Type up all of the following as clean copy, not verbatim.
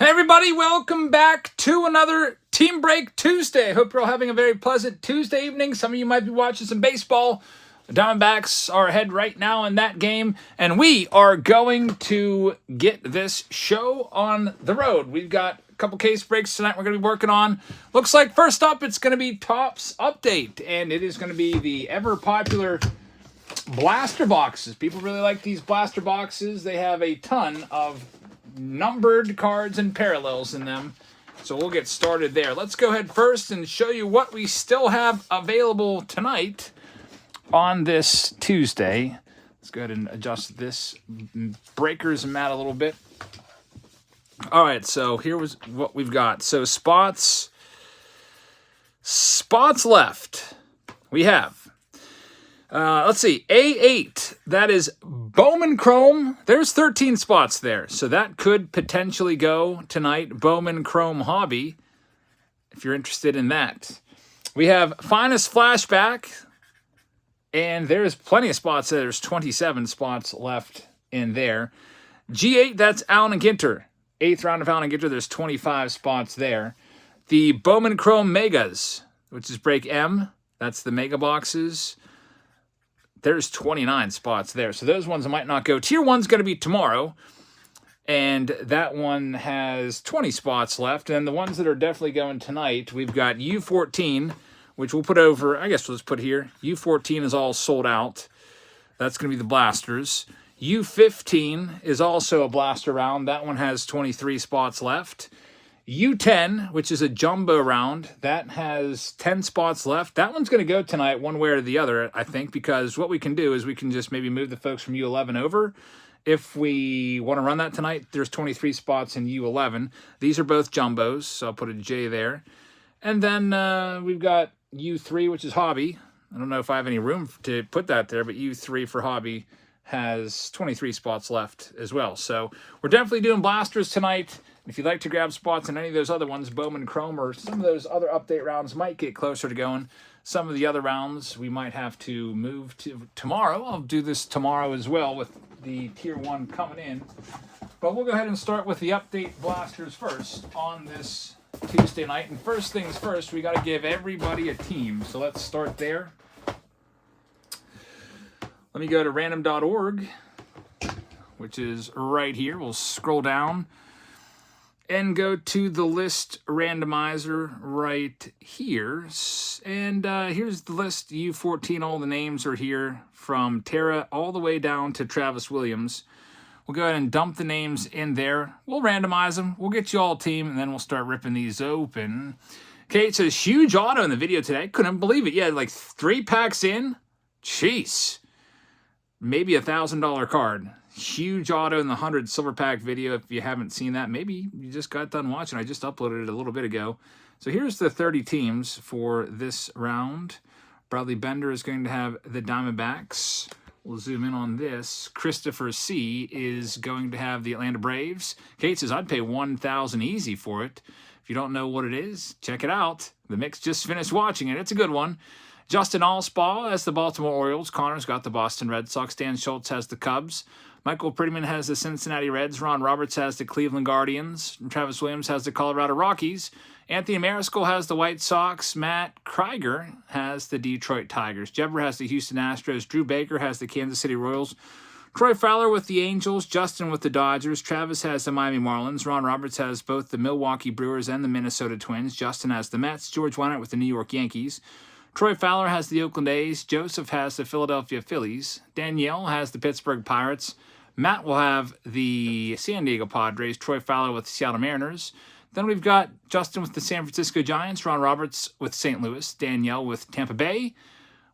Hey everybody, welcome back to another Team Break Tuesday. Hope you're all having a very pleasant Tuesday evening. Some of you might be watching some baseball. The Diamondbacks are ahead right now in that game, and we are going to get this show on the road. We've got a couple case breaks tonight we're going to be working on. Looks like first up it's going to be TOPPS Update, and it is going to be the ever-popular blaster boxes. People really like these blaster boxes. They have a ton of numbered cards and parallels in them. So we'll get started there. Let's go ahead first and show you what we still have available tonight on this Tuesday. Let's go ahead and adjust this breakers and mat a little bit. All right, so here was what we've got. So spots left. We have let's see, A8, that is Bowman Chrome. There's 13 spots there, so that could potentially go tonight. Bowman Chrome Hobby, if you're interested in that. We have Finest Flashback, and there's plenty of spots there. There's 27 spots left in there. G8, that's Allen and Ginter. 8th round of Allen and Ginter, there's 25 spots there. The Bowman Chrome Megas, which is break M, that's the Mega boxes. There's 29 spots there. So those ones might not go. Tier 1's going to be tomorrow. And that one has 20 spots left. And the ones that are definitely going tonight, we've got U14, which we'll put over, I guess we'll just put here. U14 is all sold out. That's going to be the blasters. U15 is also a blaster round. That one has 23 spots left. U10, which is a jumbo round, that has 10 spots left. That one's going to go tonight one way or the other, I think, because what we can do is we can just maybe move the folks from U11 over. If we want to run that tonight, there's 23 spots in U11. These are both jumbos, so I'll put a J there. And then we've got U3, which is Hobby. I don't know if I have any room to put that there, but U3 for Hobby has 23 spots left as well. So we're definitely doing blasters tonight. If you'd like to grab spots in any of those other ones, Bowman Chrome or some of those other update rounds might get closer to going. Some of the other rounds we might have to move to tomorrow. I'll do this tomorrow as well with the Tier 1 coming in. But we'll go ahead and start with the update blasters first on this Tuesday night. And first things first, we got to give everybody a team. So let's start there. Let me go to random.org, which is right here. We'll scroll down and go to the list randomizer right here. And here's the list, U14, all the names are here from Tara all the way down to Travis Williams. We'll go ahead and dump the names in there. We'll randomize them. We'll get you all a team, and then we'll start ripping these open. Okay, it says huge auto in the video today. Couldn't believe it. Yeah, like 3 packs in. Jeez. Maybe a $1,000 card. Huge auto in the 100 silver pack video. If you haven't seen that, maybe you just got done watching. I just uploaded it a little bit ago. So here's the 30 teams for this round. Bradley Bender is going to have the Diamondbacks. We'll zoom in on this. Christopher C. is going to have the Atlanta Braves. Kate says, I'd pay $1,000 easy for it. If you don't know what it is, check it out. The Mix just finished watching it. It's a good one. Justin Allspaw has the Baltimore Orioles. Connor's got the Boston Red Sox. Dan Schultz has the Cubs. Michael Prettyman has the Cincinnati Reds. Ron Roberts has the Cleveland Guardians. Travis Williams has the Colorado Rockies. Anthony Mariscal has the White Sox. Matt Krieger has the Detroit Tigers. Jebber has the Houston Astros. Drew Baker has the Kansas City Royals. Troy Fowler with the Angels. Justin with the Dodgers. Travis has the Miami Marlins. Ron Roberts has both the Milwaukee Brewers and the Minnesota Twins. Justin has the Mets. George Weinert with the New York Yankees. Troy Fowler has the Oakland A's. Joseph has the Philadelphia Phillies. Danielle has the Pittsburgh Pirates. Matt will have the San Diego Padres. Troy Fowler with the Seattle Mariners. Then we've got Justin with the San Francisco Giants. Ron Roberts with St. Louis. Danielle with Tampa Bay.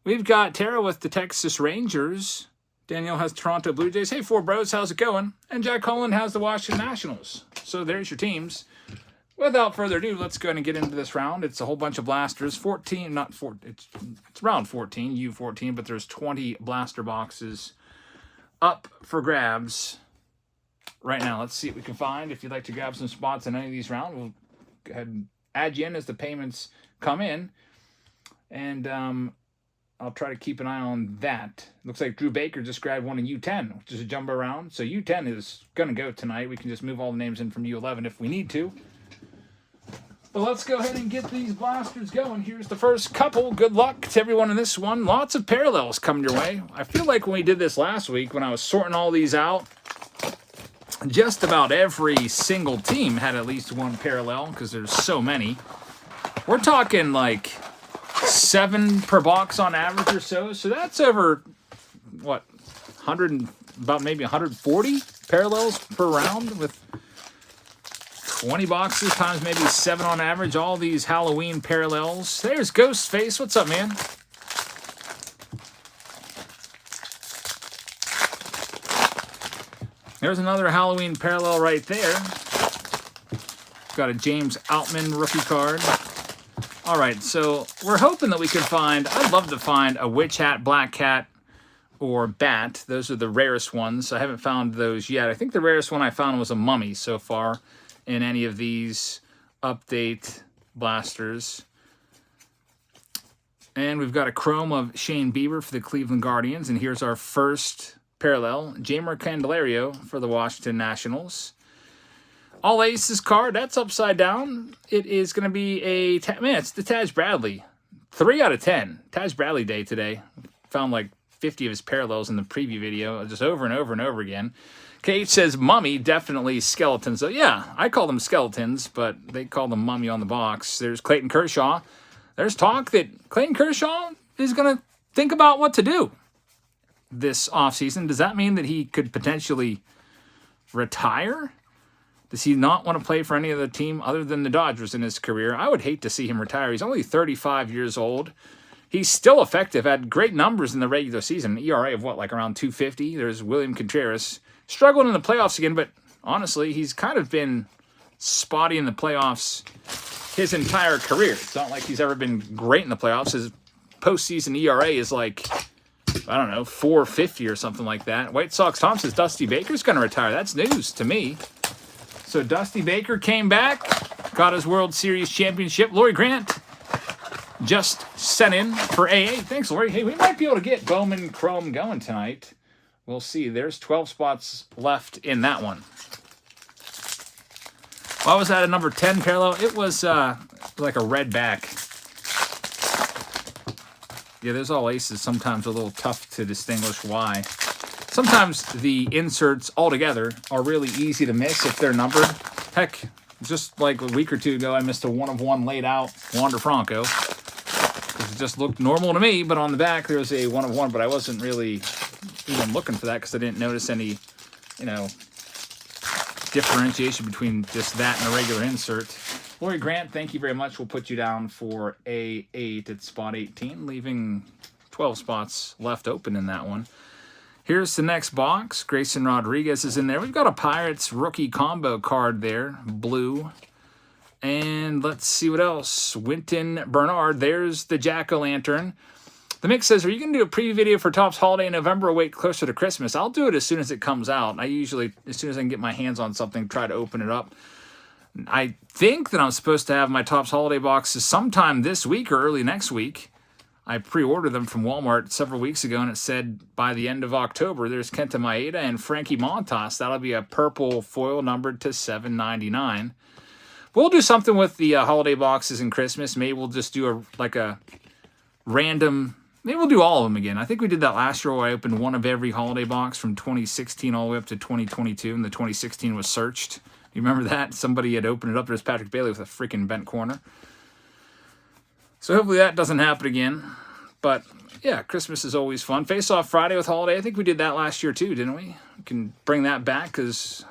We've got Tara with the Texas Rangers. Danielle has Toronto Blue Jays. Hey, four bros, how's it going? And Jack Holland has the Washington Nationals. So there's your teams. Without further ado, let's go ahead and get into this round. It's a whole bunch of blasters. 14, not 4, it's round 14, U14, but there's 20 blaster boxes up for grabs right now. Let's see what we can find. If you'd like to grab some spots in any of these rounds, we'll go ahead and add you in as the payments come in. And I'll try to keep an eye on that. Looks like Drew Baker just grabbed one in U10, which is a jumbo round. So U10 is going to go tonight. We can just move all the names in from U11 if we need to. But let's go ahead and get these blasters going. Here's the first couple. Good luck to everyone in this one. Lots of parallels coming your way. I feel like when we did this last week, when I was sorting all these out, just about every single team had at least one parallel because there's so many. We're talking like 7 per box on average or so. So that's over, what, 100, about maybe 140 parallels per round with 20 boxes times maybe 7 on average. All these Halloween parallels. There's Ghostface. What's up, man? There's another Halloween parallel right there. Got a James Outman rookie card. All right, so we're hoping that we can find, I'd love to find a Witch Hat, Black Cat, or Bat. Those are the rarest ones. I haven't found those yet. I think the rarest one I found was a Mummy so far in any of these update blasters. And we've got a Chrome of Shane Bieber for the Cleveland Guardians. And here's our first parallel, Jamer Candelario for the Washington Nationals. All Aces card, that's upside down. It is going to be a, man, it's the Taj Bradley. 3 out of 10. Taj Bradley day today. Found like 50 of his parallels in the preview video, just over and over and over again. KH says Mummy, definitely skeletons. So yeah, I call them skeletons, but they call them Mummy on the box. There's Clayton Kershaw. There's talk that Clayton Kershaw is going to think about what to do this offseason. Does that mean that he could potentially retire? Does he not want to play for any other team other than the Dodgers in his career? I would hate to see him retire. He's only 35 years old. He's still effective, had great numbers in the regular season. ERA of what, like around 250? There's William Contreras. Struggled in the playoffs again, but honestly, he's kind of been spotty in the playoffs his entire career. It's not like he's ever been great in the playoffs. His postseason ERA is like, I don't know, 450 or something like that. White Sox Tom says Dusty Baker's going to retire. That's news to me. So Dusty Baker came back, got his World Series championship. Lori Grant just sent in for AA. Thanks, Lori. Hey, we might be able to get Bowman Chrome going tonight. We'll see. There's 12 spots left in that one. Well, I was at a number 10 parallel. It was like a red back. Yeah, there's all aces. Sometimes a little tough to distinguish why. Sometimes the inserts altogether are really easy to miss if they're numbered. Heck, just like a week or two ago, I missed a 1 of 1 laid out Wander Franco. It just looked normal to me, but on the back there was a 1 of 1, but I wasn't really even looking for that because I didn't notice any, differentiation between just that and a regular insert. Lori Grant, thank you very much. We'll put you down for A8 at spot 18, leaving 12 spots left open in that one. Here's the next box. Grayson Rodriguez is in there. We've got a Pirates rookie combo card there, blue. And let's see what else. Winton Bernard. There's the Jack-o'-lantern. The Mix says, are you going to do a preview video for Topps Holiday in November or wait closer to Christmas? I'll do it as soon as it comes out. I usually, as soon as I can get my hands on something, try to open it up. I think that I'm supposed to have my Topps Holiday boxes sometime this week or early next week. I pre-ordered them from Walmart several weeks ago, and it said by the end of October, there's Kenta Maeda and Frankie Montas. That'll be a purple foil numbered to $7.99. We'll do something with the holiday boxes and Christmas. Maybe we'll just do a random... Maybe we'll do all of them again. I think we did that last year where I opened one of every holiday box from 2016 all the way up to 2022, and the 2016 was searched. You remember that? Somebody had opened it up. There's Patrick Bailey with a freaking bent corner. So hopefully that doesn't happen again. But, yeah, Christmas is always fun. Face-Off Friday with Holiday. I think we did that last year too, didn't we? We can bring that back because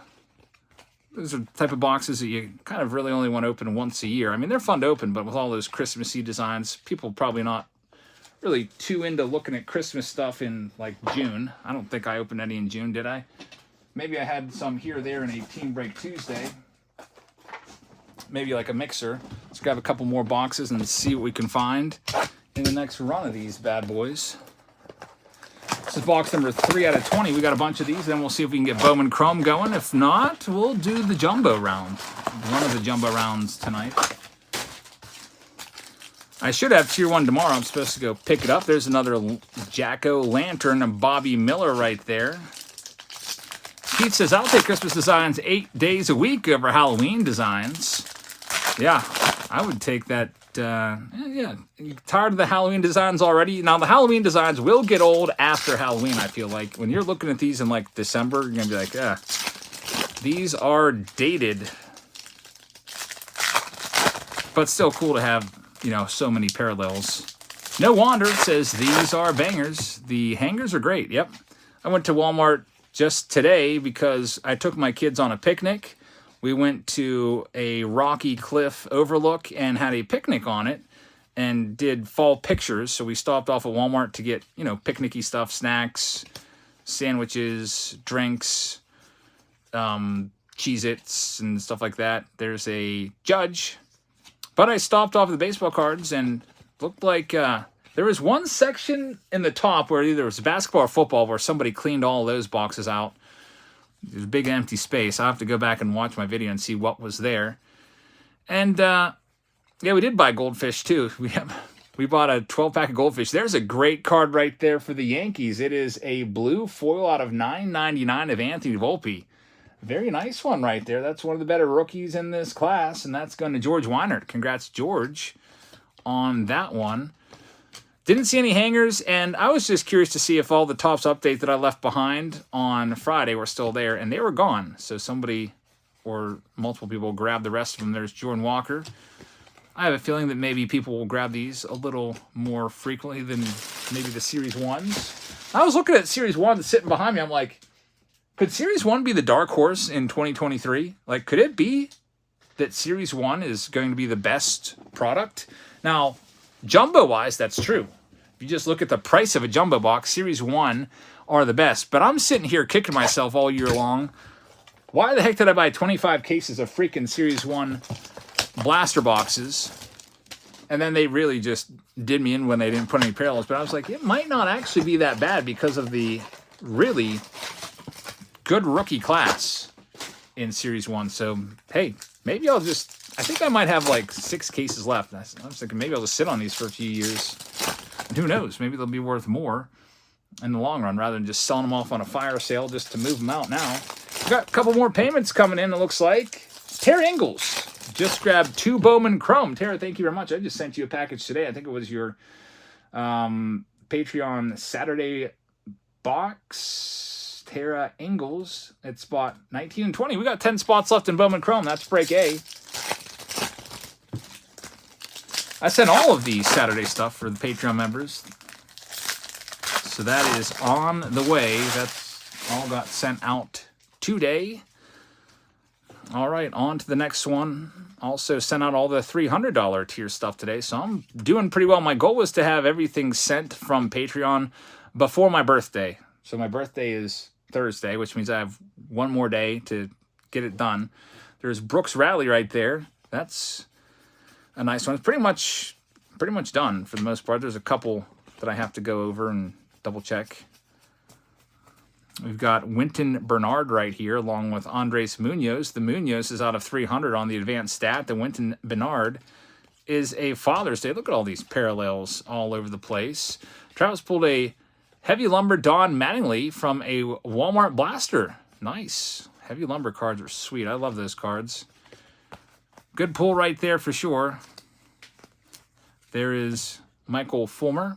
those are the type of boxes that you kind of really only want to open once a year. I mean, they're fun to open, but with all those Christmassy designs, people probably not really too into looking at Christmas stuff in, like, June. I don't think I opened any in June, did I? Maybe I had some here or there in a Team Break Tuesday. Maybe like a mixer. Let's grab a couple more boxes and see what we can find in the next run of these bad boys. This is box number 3 out of 20. We got a bunch of these. Then we'll see if we can get Bowman Chrome going. If not, we'll do the jumbo round. One of the jumbo rounds tonight. I should have Tier 1 tomorrow. I'm supposed to go pick it up. There's another Jack-O-Lantern and Bobby Miller right there. Pete says, I'll take Christmas designs 8 days a week over Halloween designs. Yeah, I would take that. Yeah, you tired of the Halloween designs already? Now, the Halloween designs will get old after Halloween, I feel like. When you're looking at these in, like, December, you're going to be like, these are dated. But still cool to have, you know, so many parallels. No Wander says, these are bangers. The hangers are great. Yep. I went to Walmart just today because I took my kids on a picnic. We went to a rocky cliff overlook and had a picnic on it and did fall pictures. So we stopped off at Walmart to get, you know, picnicky stuff, snacks, sandwiches, drinks, Cheez-Its and stuff like that. There's a Judge. But I stopped off at the baseball cards and looked like there was one section in the top where either it was basketball or football where somebody cleaned all those boxes out. There's a big empty space. I'll have to go back and watch my video and see what was there. And, yeah, we did buy goldfish, too. We bought a 12-pack of goldfish. There's a great card right there for the Yankees. It is a blue foil out of $9.99 of Anthony Volpe. Very nice one right there. That's one of the better rookies in this class, and that's going to George Weinert. Congrats, George, on that one. Didn't see any hangers, and I was just curious to see if all the Topps update that I left behind on Friday were still there, and they were gone. So somebody or multiple people grabbed the rest of them. There's Jordan Walker. I have a feeling that maybe people will grab these a little more frequently than maybe the Series 1s. I was looking at Series 1 that's sitting behind me. I'm like, could Series 1 be the dark horse in 2023? Like, could it be that Series 1 is going to be the best product? Now, jumbo-wise, that's true. If you just look at the price of a jumbo box, Series 1 are the best. But I'm sitting here kicking myself all year long. Why the heck did I buy 25 cases of freaking Series 1 blaster boxes? And then they really just did me in when they didn't put any parallels. But I was like, it might not actually be that bad because of the really good rookie class in Series 1. So, hey, maybe I'll just... I think I might have like 6 cases left. I was thinking maybe I'll just sit on these for a few years. And who knows? Maybe they'll be worth more in the long run rather than just selling them off on a fire sale just to move them out now. We've got a couple more payments coming in, it looks like. Tara Ingalls just grabbed 2 Bowman Chrome. Tara, thank you very much. I just sent you a package today. I think it was your Patreon Saturday box. Tara Ingalls at spot 19 and 20. We got 10 spots left in Bowman Chrome. That's break A. I sent all of the Saturday stuff for the Patreon members. So that is on the way. That's all got sent out today. All right, on to the next one. Also sent out all the $300 tier stuff today. So I'm doing pretty well. My goal was to have everything sent from Patreon before my birthday. So my birthday is Thursday, which means I have one more day to get it done. There's Brooks Rally right there. That's a nice one. It's pretty much done for the most part. There's a couple that I have to go over and double check. We've got Winton Bernard right here along with Andres Munoz. The Munoz is out of 300 on the advanced stat. The Winton Bernard is a Father's Day. Look at all these parallels all over the place. Travis pulled a Heavy Lumber Don Mattingly from a Walmart Blaster. Nice. Heavy Lumber cards are sweet. I love those cards. Good pull right there for sure. There is Michael Fulmer.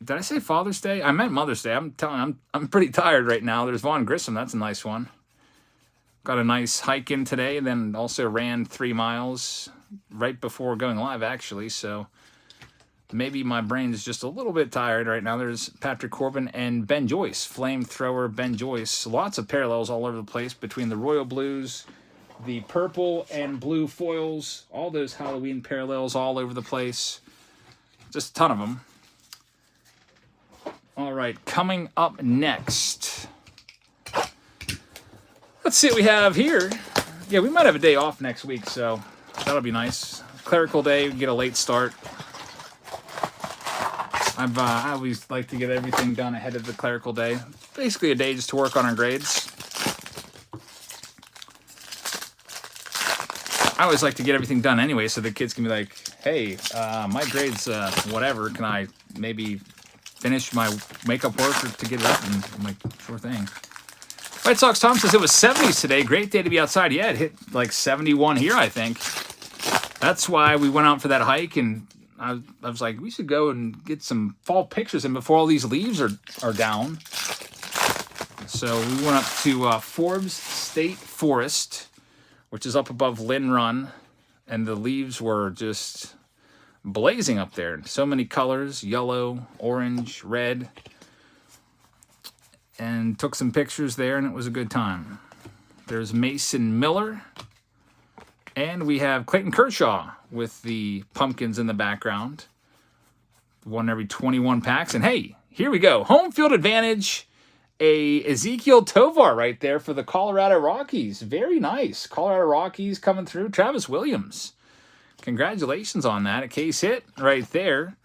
Did I say Father's Day? I meant Mother's Day. I'm pretty tired right now. There's Vaughn Grissom. That's a nice one. Got a nice hike in today, and then also ran 3 miles right before going live, actually. So maybe my brain is just a little bit tired right now. There's Patrick Corbin and Ben Joyce. Flamethrower Ben Joyce. Lots of parallels all over the place between the Royal Blues, the purple and blue foils, all those Halloween parallels all over the place. Just a ton of them. All right, coming up next. Let's see what we have here. Yeah, we might have a day off next week, so that'll be nice. Clerical day, we get a late start. I always like to get everything done ahead of the clerical day. Basically a day just to work on our grades. I always like to get everything done anyway, so the kids can be like, hey, my grade's whatever. Can I maybe finish my makeup work to get it up? And I'm like, sure thing. White Sox Tom says it was 70s today. Great day to be outside. Yeah, it hit like 71 here, I think. That's why we went out for that hike, and I was like, we should go and get some fall pictures in before all these leaves are down. So we went up to Forbes State Forest, which is up above Lynn Run, and the leaves were just blazing up there. So many colors, yellow, orange, red, and took some pictures there, and it was a good time. There's Mason Miller, and we have Clayton Kershaw with the pumpkins in the background. One every 21 packs, and hey, here we go. Home field advantage. A Ezekiel Tovar right there for the Colorado Rockies. Very nice. Colorado Rockies coming through. Travis Williams. Congratulations on that. A case hit right there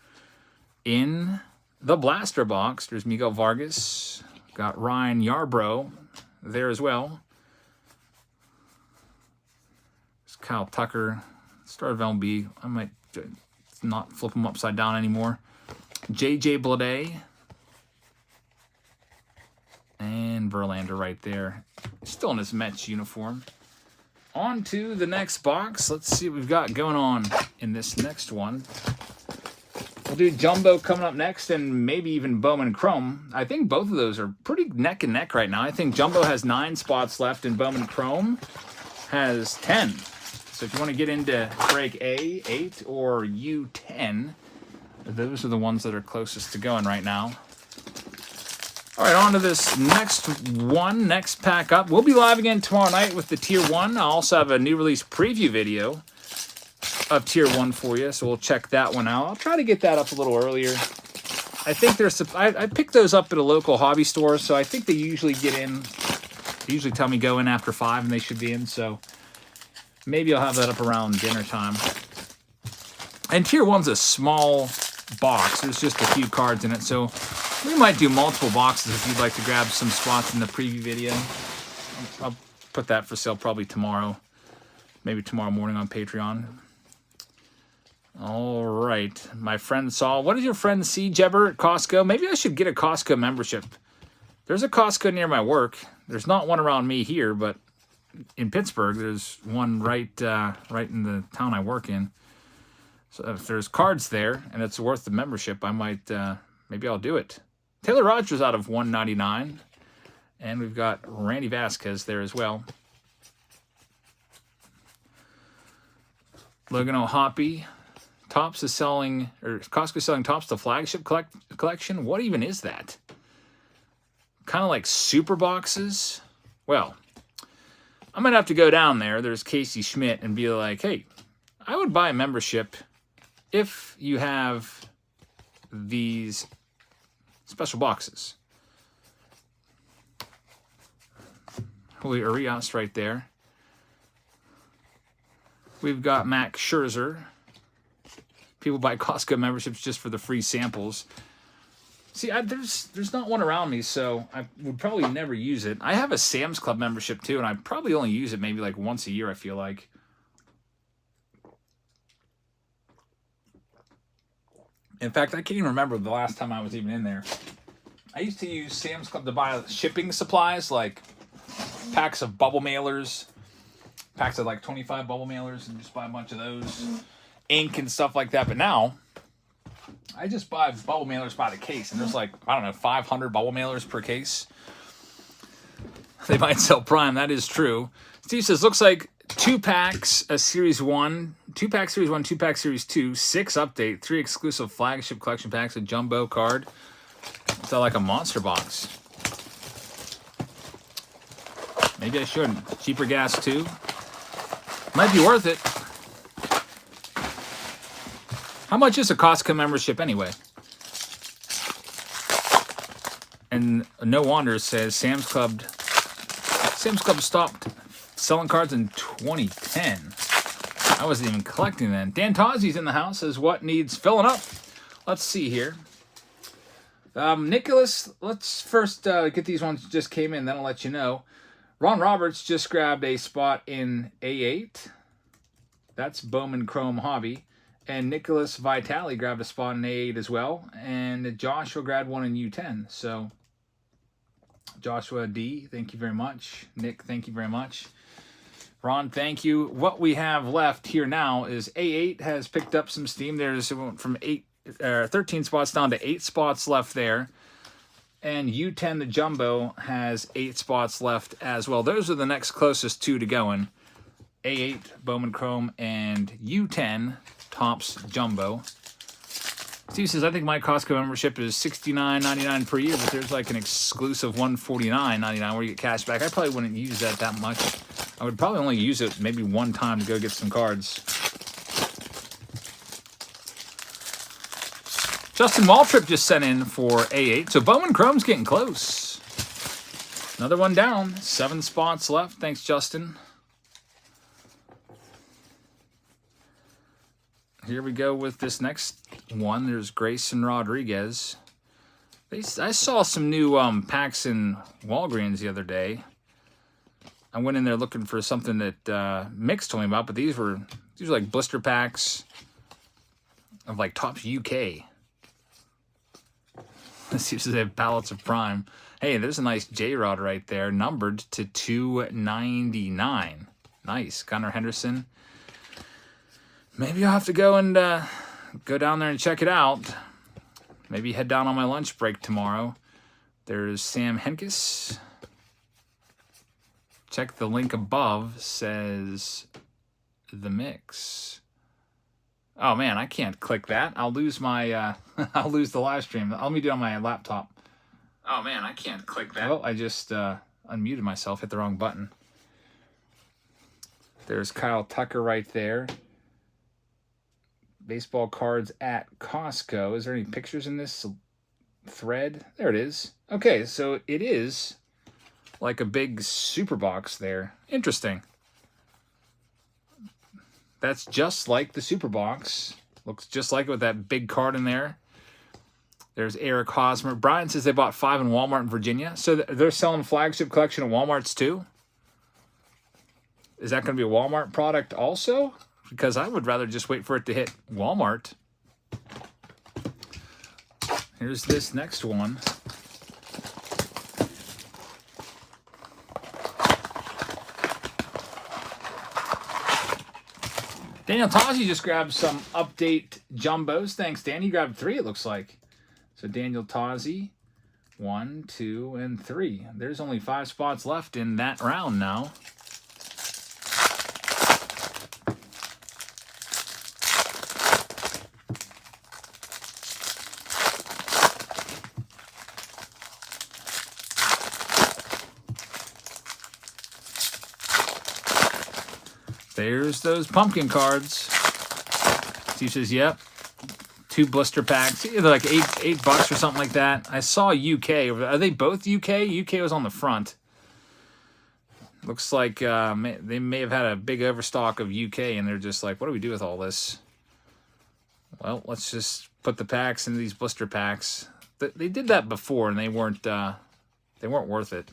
in the blaster box. There's Miguel Vargas. Got Ryan Yarbrough there as well. There's Kyle Tucker. Start of LB. I might not flip them upside down anymore. JJ Bleday. And Verlander right there. Still in his Mets uniform. On to the next box. Let's see what we've got going on in this next one. We'll do Jumbo coming up next, and maybe even Bowman Chrome. I think both of those are pretty neck and neck right now. I think Jumbo has 9 spots left, and Bowman Chrome has 10. So if you want to get into break A, 8, or U10, those are the ones that are closest to going right now. All right, on to this next one, next pack up. We'll be live again tomorrow night with the Tier 1. I'll also have a new release preview video of Tier 1 for you, so we'll check that one out. I'll try to get that up a little earlier. I think there's I picked those up at a local hobby store, so I think they usually get in. They usually tell me go in after 5, and they should be in, so maybe I'll have that up around dinner time. And Tier 1's a small box. There's just a few cards in it, so we might do multiple boxes if you'd like to grab some spots in the preview video. I'll put that for sale probably tomorrow. Maybe tomorrow morning on Patreon. All right. My friend Saul. What does your friend see, Jebber, at Costco? Maybe I should get a Costco membership. There's a Costco near my work. There's not one around me here, but in Pittsburgh, there's one right in the town I work in. So if there's cards there and it's worth the membership, I might, maybe I'll do it. Taylor Rogers out of 199. And we've got Randy Vasquez there as well. Logan O'Hoppe. TOPPS is selling, or Costco is selling TOPPS, the flagship collection. What even is that? Kind of like super boxes? Well, I might have to go down there. There's Casey Schmidt and be like, hey, I would buy a membership if you have these special boxes. Julio Urias right there. We've got Max Scherzer. People buy Costco memberships just for the free samples. See, there's not one around me, so I would probably never use it. I have a Sam's Club membership too, and I probably only use it maybe like once a year, I feel like. In fact, I can't even remember the last time I was even in there. I used to use Sam's Club to buy shipping supplies, like packs of bubble mailers, packs of like 25 bubble mailers, and just buy a bunch of those, ink and stuff like that. But now, I just buy bubble mailers by the case, and there's like, I don't know, 500 bubble mailers per case. They might sell Prime, that is true. Steve says, looks like 2 packs, a Series 1, 2-pack Series 1, 2-pack Series 2, 6 update, 3 exclusive flagship collection packs, a jumbo card. It's like a monster box. Maybe I should. Cheaper gas too. Might be worth it. How much is a Costco membership anyway? And No Wonder says Sam's Club stopped selling cards in 2010. I wasn't even collecting then. Dan Tozzi's in the house. Says, what needs filling up? Let's see here. Nicholas, let's first get these ones that just came in, then I'll let you know. Ron Roberts just grabbed a spot in A8. That's Bowman Chrome Hobby. And Nicholas Vitale grabbed a spot in A8 as well. And Joshua grabbed one in U10. So Joshua D, thank you very much. Nick, thank you very much. Ron, thank you. What we have left here now is A8 has picked up some steam. There's from 13 spots down to 8 spots left there. And U10, the Jumbo, has 8 spots left as well. Those are the next closest 2 to going. A8, Bowman Chrome, and U10, Topps Jumbo. Steve says, I think my Costco membership is $69.99 per year, but there's like an exclusive $149.99 where you get cash back. I probably wouldn't use that much. I would probably only use it maybe one time to go get some cards. Justin Waltrip just sent in for A8. So Bowman Chrome's getting close. Another one down. 7 spots left. Thanks, Justin. Here we go with this next one. There's Grayson Rodriguez. I saw some new packs in Walgreens the other day. I went in there looking for something that Mix told me about, but these were like blister packs of like Topps UK. Let's see if they have pallets of Prime. Hey, there's a nice J-Rod right there, numbered to 299. Nice. Gunnar Henderson. Maybe I'll have to go and go down there and check it out. Maybe head down on my lunch break tomorrow. There's Sam Henkes. Check the link above, says the mix. Oh man, I can't click that. I'll lose my I'll lose the live stream. Let me do it on my laptop. Oh man, I can't click that. Well, I just unmuted myself, hit the wrong button. There's Kyle Tucker right there. Baseball cards at Costco. Is there any pictures in this thread? There it is. Okay, so it is like a big super box there. Interesting. That's just like the super box. Looks just like it with that big card in there. There's Eric Hosmer. Brian says they bought 5 in Walmart in Virginia. So they're selling flagship collection at Walmarts too? Is that going to be a Walmart product also? Because I would rather just wait for it to hit Walmart. Here's this next one. Daniel Tozzi just grabbed some update jumbos. Thanks, Dan. You grabbed 3, it looks like. So Daniel Tozzi, 1, 2, and 3. There's only 5 spots left in that round now. There's those pumpkin cards. Steve says, yep. 2 blister packs. They're like $8 or something like that. I saw UK. Are they both UK? UK was on the front. Looks like they may have had a big overstock of UK, and they're just like, what do we do with all this? Well, let's just put the packs into these blister packs. They did that before, and they weren't worth it.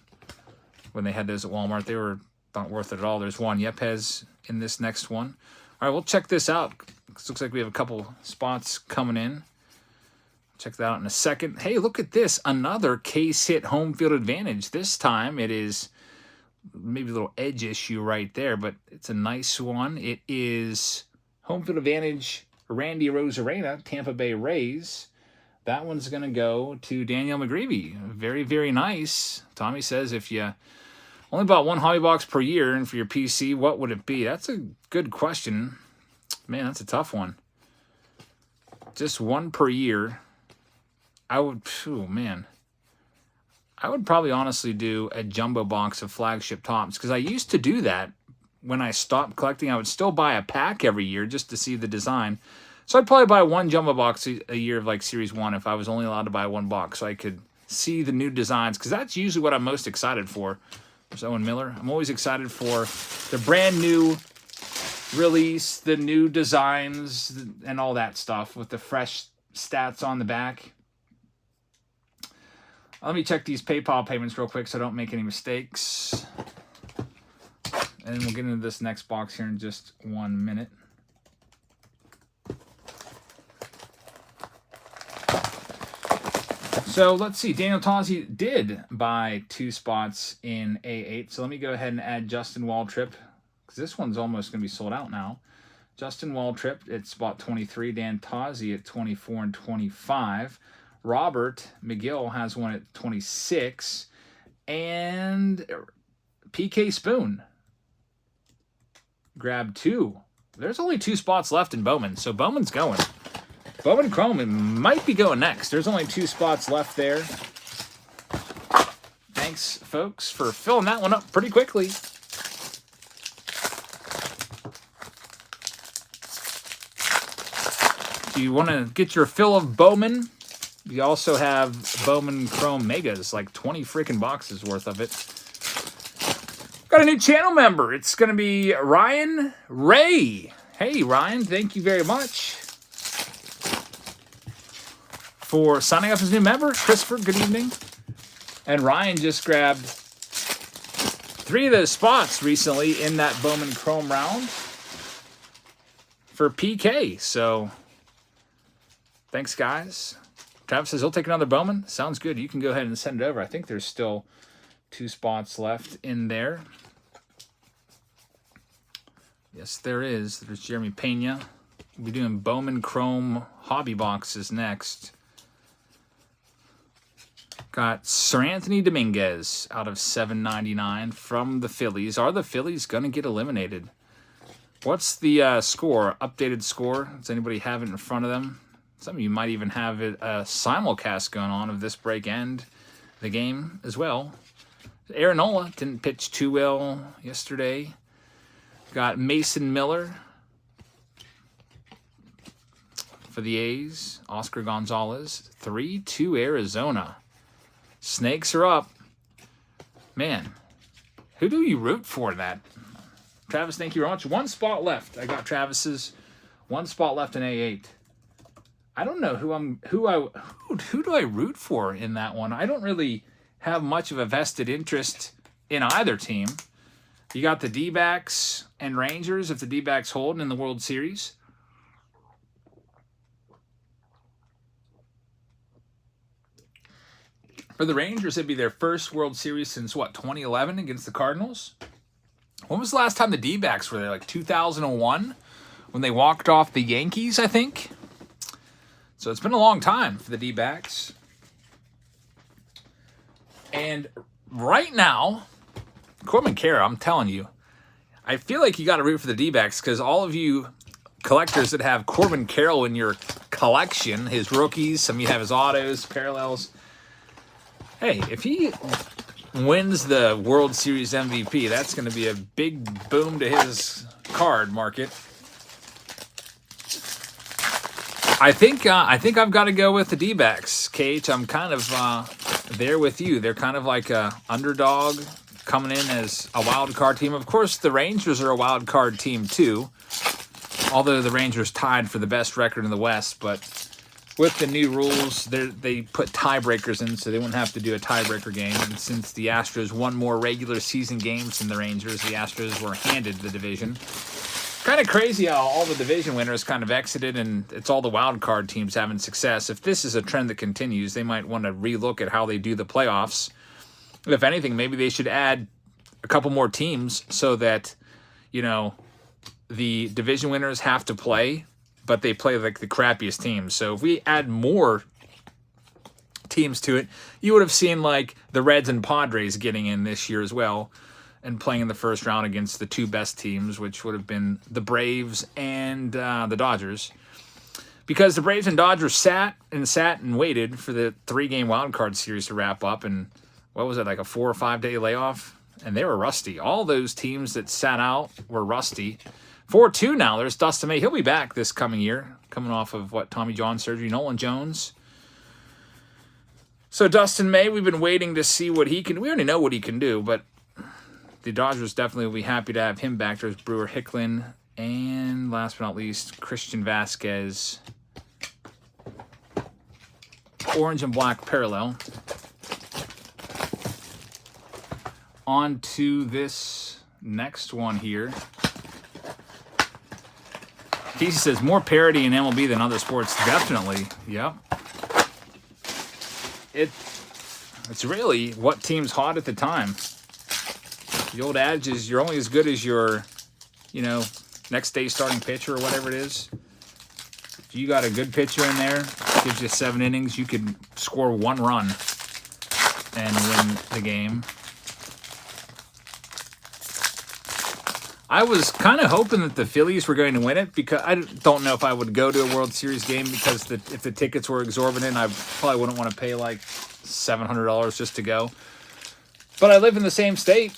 When they had those at Walmart, they were not worth it at all. There's one Yepes in this next one. All right, we'll check this out. It looks like we have a couple spots coming in. Check that out in a second. Hey, look at this. Another case hit home field advantage. This time it is maybe a little edge issue right there, but it's a nice one. It is home field advantage Randy Rosarena, Tampa Bay Rays. That one's going to go to Daniel McGreevy. Very, very nice. Tommy says if you only bought 1 hobby box per year, and for your PC, what would it be? That's a good question. Man, that's a tough one. Just 1 per year. I would, oh man. I would probably honestly do a jumbo box of flagship Topps, because I used to do that when I stopped collecting. I would still buy a pack every year just to see the design. So I'd probably buy 1 jumbo box a year of like Series 1 if I was only allowed to buy 1 box, so I could see the new designs, because that's usually what I'm most excited for. There's Owen Miller. I'm always excited for the brand new release, the new designs, and all that stuff with the fresh stats on the back. Let me check these PayPal payments real quick so I don't make any mistakes. And we'll get into this next box here in just 1 minute. So let's see. Daniel Tozzi did buy 2 spots in A8. So let me go ahead and add Justin Waltrip, because this one's almost going to be sold out now. Justin Waltrip at spot 23. Dan Tozzi at 24 and 25. Robert McGill has one at 26. And PK Spoon grabbed 2. There's only 2 spots left in Bowman, so Bowman's going. Bowman Chrome might be going next. There's only 2 spots left there. Thanks, folks, for filling that one up pretty quickly. Do you want to get your fill of Bowman? We also have Bowman Chrome Megas, like 20 freaking boxes worth of it. Got a new channel member. It's going to be Ryan Ray. Hey, Ryan, thank you very much for signing up as a new member. Christopher, good evening. And Ryan just grabbed 3 of those spots recently in that Bowman Chrome round for PK. So, thanks, guys. Travis says he'll take another Bowman. Sounds good. You can go ahead and send it over. I think there's still 2 spots left in there. Yes, there is. There's Jeremy Pena. We'll be doing Bowman Chrome hobby boxes next. Got Sir Anthony Dominguez out of $7.99 from the Phillies. Are the Phillies going to get eliminated? What's the score? Updated score? Does anybody have it in front of them? Some of you might even have it, a simulcast going on of this break and the game as well. Aaron Nola didn't pitch too well yesterday. Got Mason Miller for the A's. Oscar Gonzalez. 3-2 Arizona. Snakes are up. Man, who do you root for in that? Travis, thank you very much. 1 spot left. I got Travis's 1 spot left in A8. I don't know who do I root for in that one. I don't really have much of a vested interest in either team. You got the D-backs and Rangers if the D-backs hold in the World Series. For the Rangers, it'd be their first World Series since, what, 2011 against the Cardinals? When was the last time the D-backs were there? Like 2001? When they walked off the Yankees, I think? So it's been a long time for the D-backs. And right now, Corbin Carroll, I'm telling you, I feel like you got to root for the D-backs because all of you collectors that have Corbin Carroll in your collection, his rookies, some of you have his autos, parallels. Hey, if he wins the World Series MVP, that's going to be a big boom to his card market. I think I've got to go with the D-backs, Cage. I'm kind of there with you. They're kind of like a underdog coming in as a wild card team. Of course, the Rangers are a wild card team too, although the Rangers tied for the best record in the West. But with the new rules, they put tiebreakers in, so they wouldn't have to do a tiebreaker game. And since the Astros won more regular season games than the Rangers, the Astros were handed the division. Kind of crazy how all the division winners kind of exited and it's all the wild card teams having success. If this is a trend that continues, they might want to relook at how they do the playoffs. If anything, maybe they should add a couple more teams so that, you know, the division winners have to play, but they play like the crappiest teams. So if we add more teams to it, you would have seen like the Reds and Padres getting in this year as well and playing in the first round against the 2 best teams, which would have been the Braves and the Dodgers. Because the Braves and Dodgers sat and waited for the 3-game wildcard series to wrap up. And what was it, like a 4 or 5 day layoff? And they were rusty. All those teams that sat out were rusty. 4-2 now. There's Dustin May. He'll be back this coming year, coming off of, Tommy John surgery. Nolan Jones. So Dustin May, we've been waiting to see what he can. We already know what he can do, but the Dodgers definitely will be happy to have him back. There's Brewer Hicklin. And last but not least, Christian Vasquez. Orange and black parallel. On to this next one here. Casey says, more parity in MLB than other sports. Definitely. Yep. it's really what team's hot at the time. The old adage is you're only as good as your, next day starting pitcher or whatever it is. If you got a good pitcher in there, gives you 7 innings, you could score 1 run and win the game. I was kind of hoping that the Phillies were going to win it, because I don't know if I would go to a World Series game, because if the tickets were exorbitant, I probably wouldn't want to pay like $700 just to go. But I live in the same state.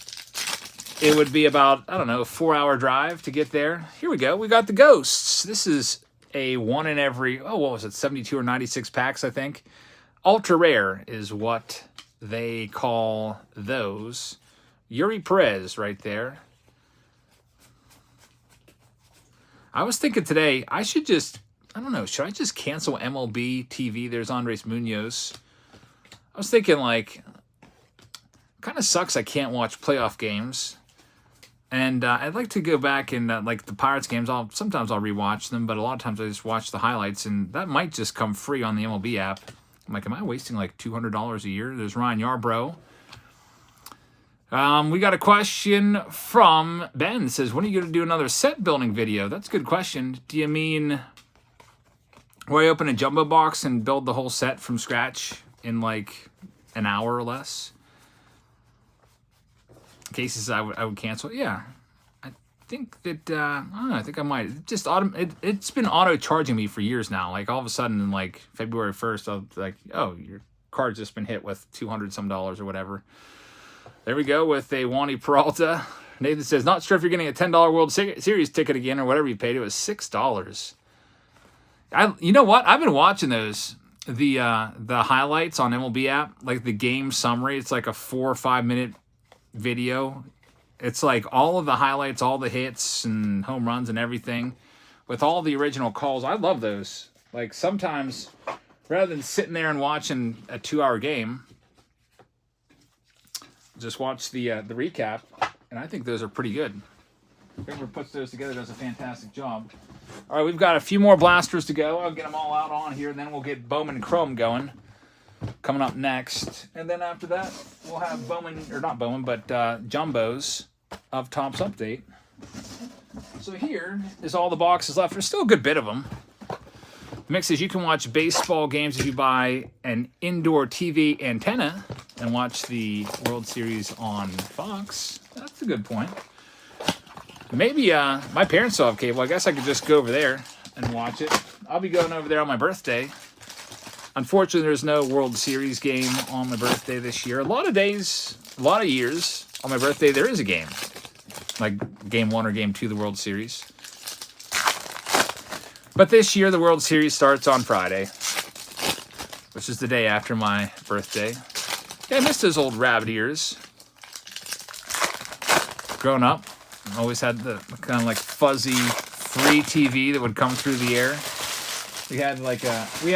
It would be about, I don't know, a 4-hour drive to get there. Here we go. We got the Ghosts. This is a 1 in every, what was it, 72 or 96 packs, I think. Ultra rare is what they call those. Yuri Perez right there. I was thinking today, I should just, I don't know, should I just cancel MLB TV? There's Andres Munoz. I was thinking, like, kind of sucks I can't watch playoff games. And I'd like to go back and, like, the Pirates games, sometimes I'll rewatch them, but a lot of times I just watch the highlights, and that might just come free on the MLB app. I'm like, am I wasting, like, $200 a year? There's Ryan Yarbrough. We got a question from Ben. It says, when are you going to do another set building video? That's a good question. Do you mean where I open a jumbo box and build the whole set from scratch in like an hour or less? Cases I would cancel. Yeah. I think that, I don't know, I think I might. It's been auto-charging me for years now. Like all of a sudden in like February 1st, I'll be like, oh, your card's just been hit with $200-some or whatever. There we go with a Wandy Peralta. Nathan says, not sure if you're getting a $10 World Series ticket again or whatever you paid. It was $6. You know what? I've been watching those, the highlights on MLB app, like the game summary. It's like a 4 or 5 minute video. It's like all of the highlights, all the hits and home runs and everything with all the original calls. I love those. Like sometimes rather than sitting there and watching a 2-hour game, just watch the recap, and I think those are pretty good. Whoever puts those together does a fantastic job. All right, we've got a few more blasters to go. I'll get them all out on here, and then we'll get Bowman Chrome going, coming up next. And then after that, we'll have Bowman, or not Bowman, but Jumbos of TOPPS Update. So here is all the boxes left. There's still a good bit of them. The mix is you can watch baseball games if you buy an indoor TV antenna and watch the World Series on Fox. That's a good point. Maybe my parents still have cable. I guess I could just go over there and watch it. I'll be going over there on my birthday. Unfortunately, there's no World Series game on my birthday this year. A lot of days, a lot of years, on my birthday, there is a game. Like Game 1 or Game 2 of the World Series. But this year, the World Series starts on Friday, which is the day after my birthday. Yeah, I missed those old rabbit ears. Growing up, I always had the kind of like fuzzy free TV that would come through the air. We had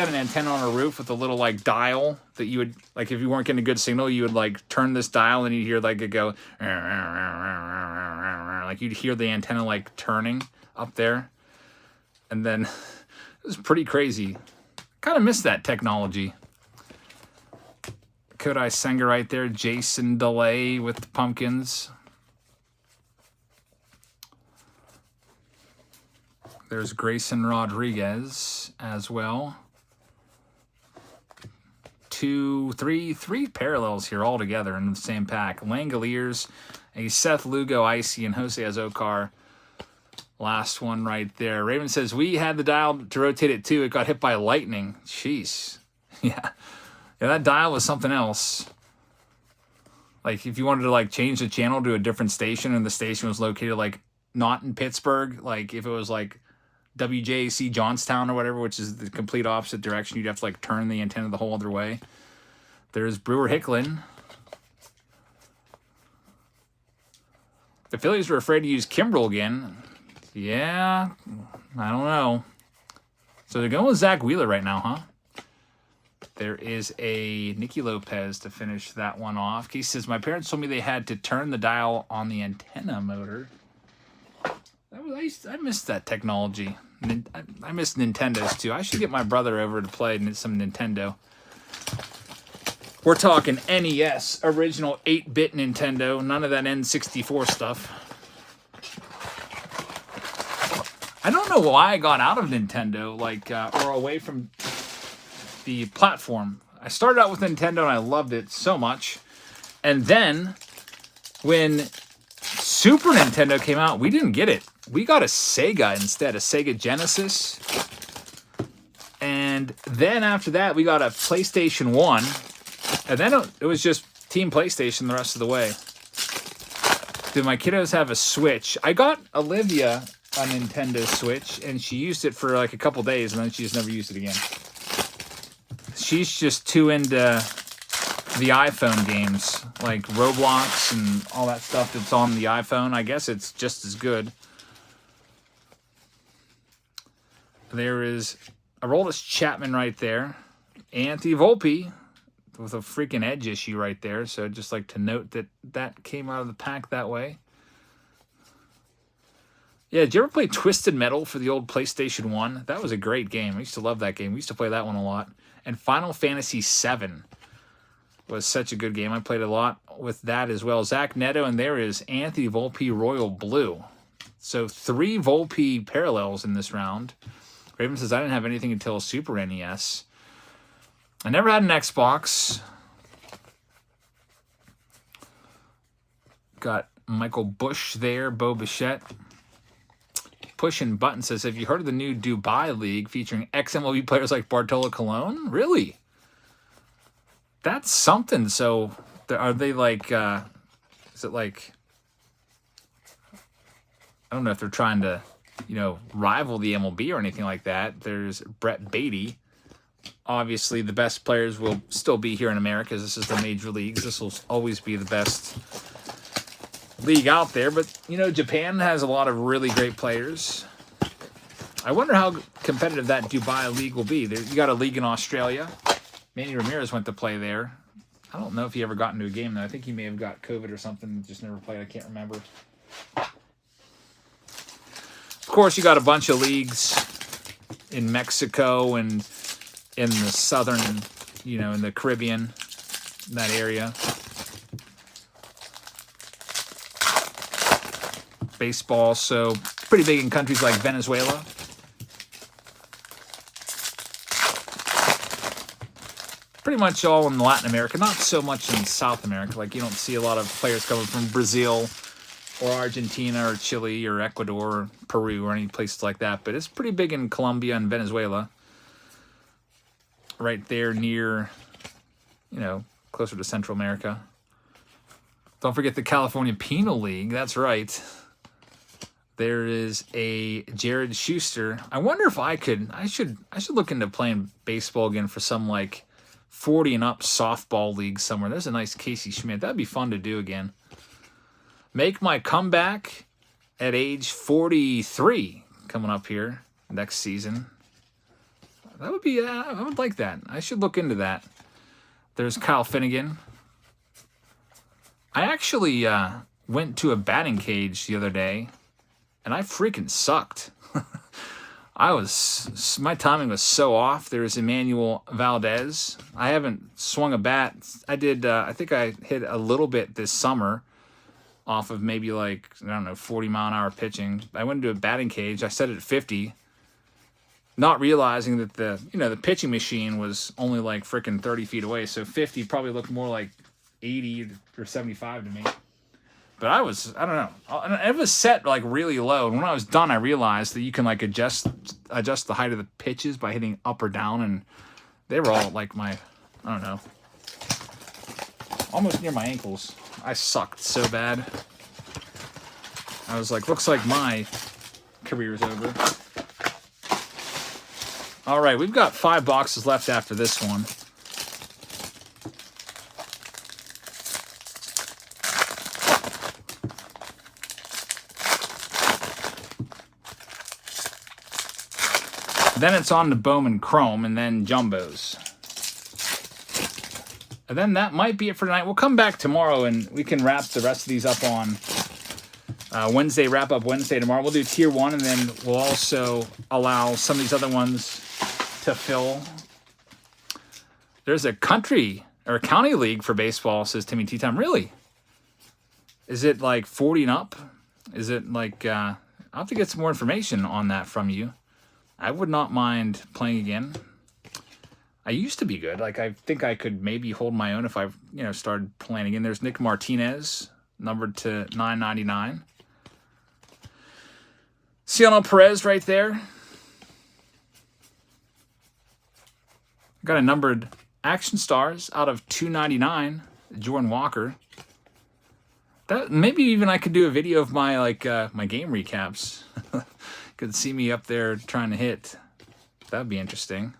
an antenna on our roof with a little like dial that you would, like if you weren't getting a good signal, you would like turn this dial and you'd hear like it go, like you'd hear the antenna like turning up there. And then it was pretty crazy. Kind of missed that technology. Kodai Senga right there. Jason DeLay with the Pumpkins. There's Grayson Rodriguez as well. Three parallels here all together in the same pack. Langoliers, a Seth Lugo Icy, and Jose Azocar. Last one right there. Raven says, we had the dial to rotate it too. It got hit by lightning. Jeez. Yeah, that dial was something else. Like if you wanted to like change the channel to a different station and the station was located like not in Pittsburgh, like if it was like WJC Johnstown or whatever, which is the complete opposite direction, you'd have to like turn the antenna the whole other way. There's Brewer Hicklin. The Phillies were afraid to use Kimbrel again. Yeah, I don't know. So they're going with Zach Wheeler right now, huh? There is a Nicky Lopez to finish that one off. He says, my parents told me they had to turn the dial on the antenna motor. I missed that technology. I miss Nintendos too. I should get my brother over to play some Nintendo. We're talking NES, original 8-bit Nintendo, none of that N64 stuff. I don't know why I got out of Nintendo, like, or away from the platform. I started out with Nintendo and I loved it so much. And then when Super Nintendo came out, we didn't get it. We got a Sega instead, a Sega Genesis. And then after that, we got a PlayStation 1. And then it was just Team PlayStation the rest of the way. Did my kiddos have a Switch? I got Olivia a Nintendo Switch, and she used it for like a couple days, and then she just never used it again. She's just too into the iPhone games, like Roblox and all that stuff that's on the iPhone. I guess it's just as good. There is Aroldis Chapman right there. Anthony Volpe with a freaking edge issue right there. So just like to note that that came out of the pack that way. Yeah, did you ever play Twisted Metal for the old PlayStation 1? That was a great game. I used to love that game. We used to play that one a lot. And Final Fantasy VII was such a good game. I played a lot with that as well. Zach Neto, and there is Anthony Volpe Royal Blue. So 3 Volpe parallels in this round. Raven says, I didn't have anything until Super NES. I never had an Xbox. Got Michael Bush there, Bo Bichette. Pushing Button says, have you heard of the new Dubai League featuring ex-MLB players like Bartolo Colon? Really? That's something. So are they like, is it like, I don't know if they're trying to, you know, rival the MLB or anything like that. There's Brett Beatty. Obviously, the best players will still be here in America. This is the major leagues. This will always be the best league out there. But, you know, Japan has a lot of really great players. I wonder how competitive that Dubai League will be. You got a league in Australia. Manny Ramirez went to play there. I don't know if he ever got into a game, though. I think he may have got COVID or something, just never played. I can't remember. Of course, you got a bunch of leagues in Mexico and in the southern, you know, in the Caribbean, that area. Baseball, so pretty big in countries like Venezuela. Pretty much all in Latin America, not so much in South America. Like, you don't see a lot of players coming from Brazil or Argentina or Chile or Ecuador or Peru or any places like that. But it's pretty big in Colombia and Venezuela. Right there near, you know, closer to Central America. Don't forget the California Penal League. That's right. There is a Jared Schuster. I wonder if I should look into playing baseball again for some like 40 and up softball league somewhere. There's a nice Casey Schmidt. That'd be fun to do again. Make my comeback at age 43 coming up here next season. That would be, I would like that. I should look into that. There's Kyle Finnegan. I actually went to a batting cage the other day, and I freaking sucked. My timing was so off. There's Emmanuel Valdez. I haven't swung a bat. I did, I think I hit a little bit this summer off of maybe like, I don't know, 40-mile-an-hour pitching. I went into a batting cage. I set it at 50. Not realizing that the pitching machine was only like freaking 30 feet away. So 50 probably looked more like 80 or 75 to me. But I don't know. And it was set like really low. And when I was done, I realized that you can like adjust the height of the pitches by hitting up or down. And they were all like I don't know, almost near my ankles. I sucked so bad. I was like, looks like my career's over. All right, we've got 5 boxes left after this one. Then it's on to Bowman Chrome and then Jumbos. And then that might be it for tonight. We'll come back tomorrow and we can wrap the rest of these up on Wednesday, wrap up Wednesday tomorrow. We'll do Tier 1 and then we'll also allow some of these other ones to fill. There's a country or county league for baseball, says Timmy Tea Time. Really? Is it like 40 and up? Is it like, I'll have to get some more information on that from you. I would not mind playing again. I used to be good. Like, I think I could maybe hold my own if I, started playing again. There's Nick Martinez, numbered to 999. Ciano Perez right there. Got a numbered Action Stars out of 299. Jordan Walker. That maybe even I could do a video of my my game recaps. Could see me up there trying to hit. That'd be interesting.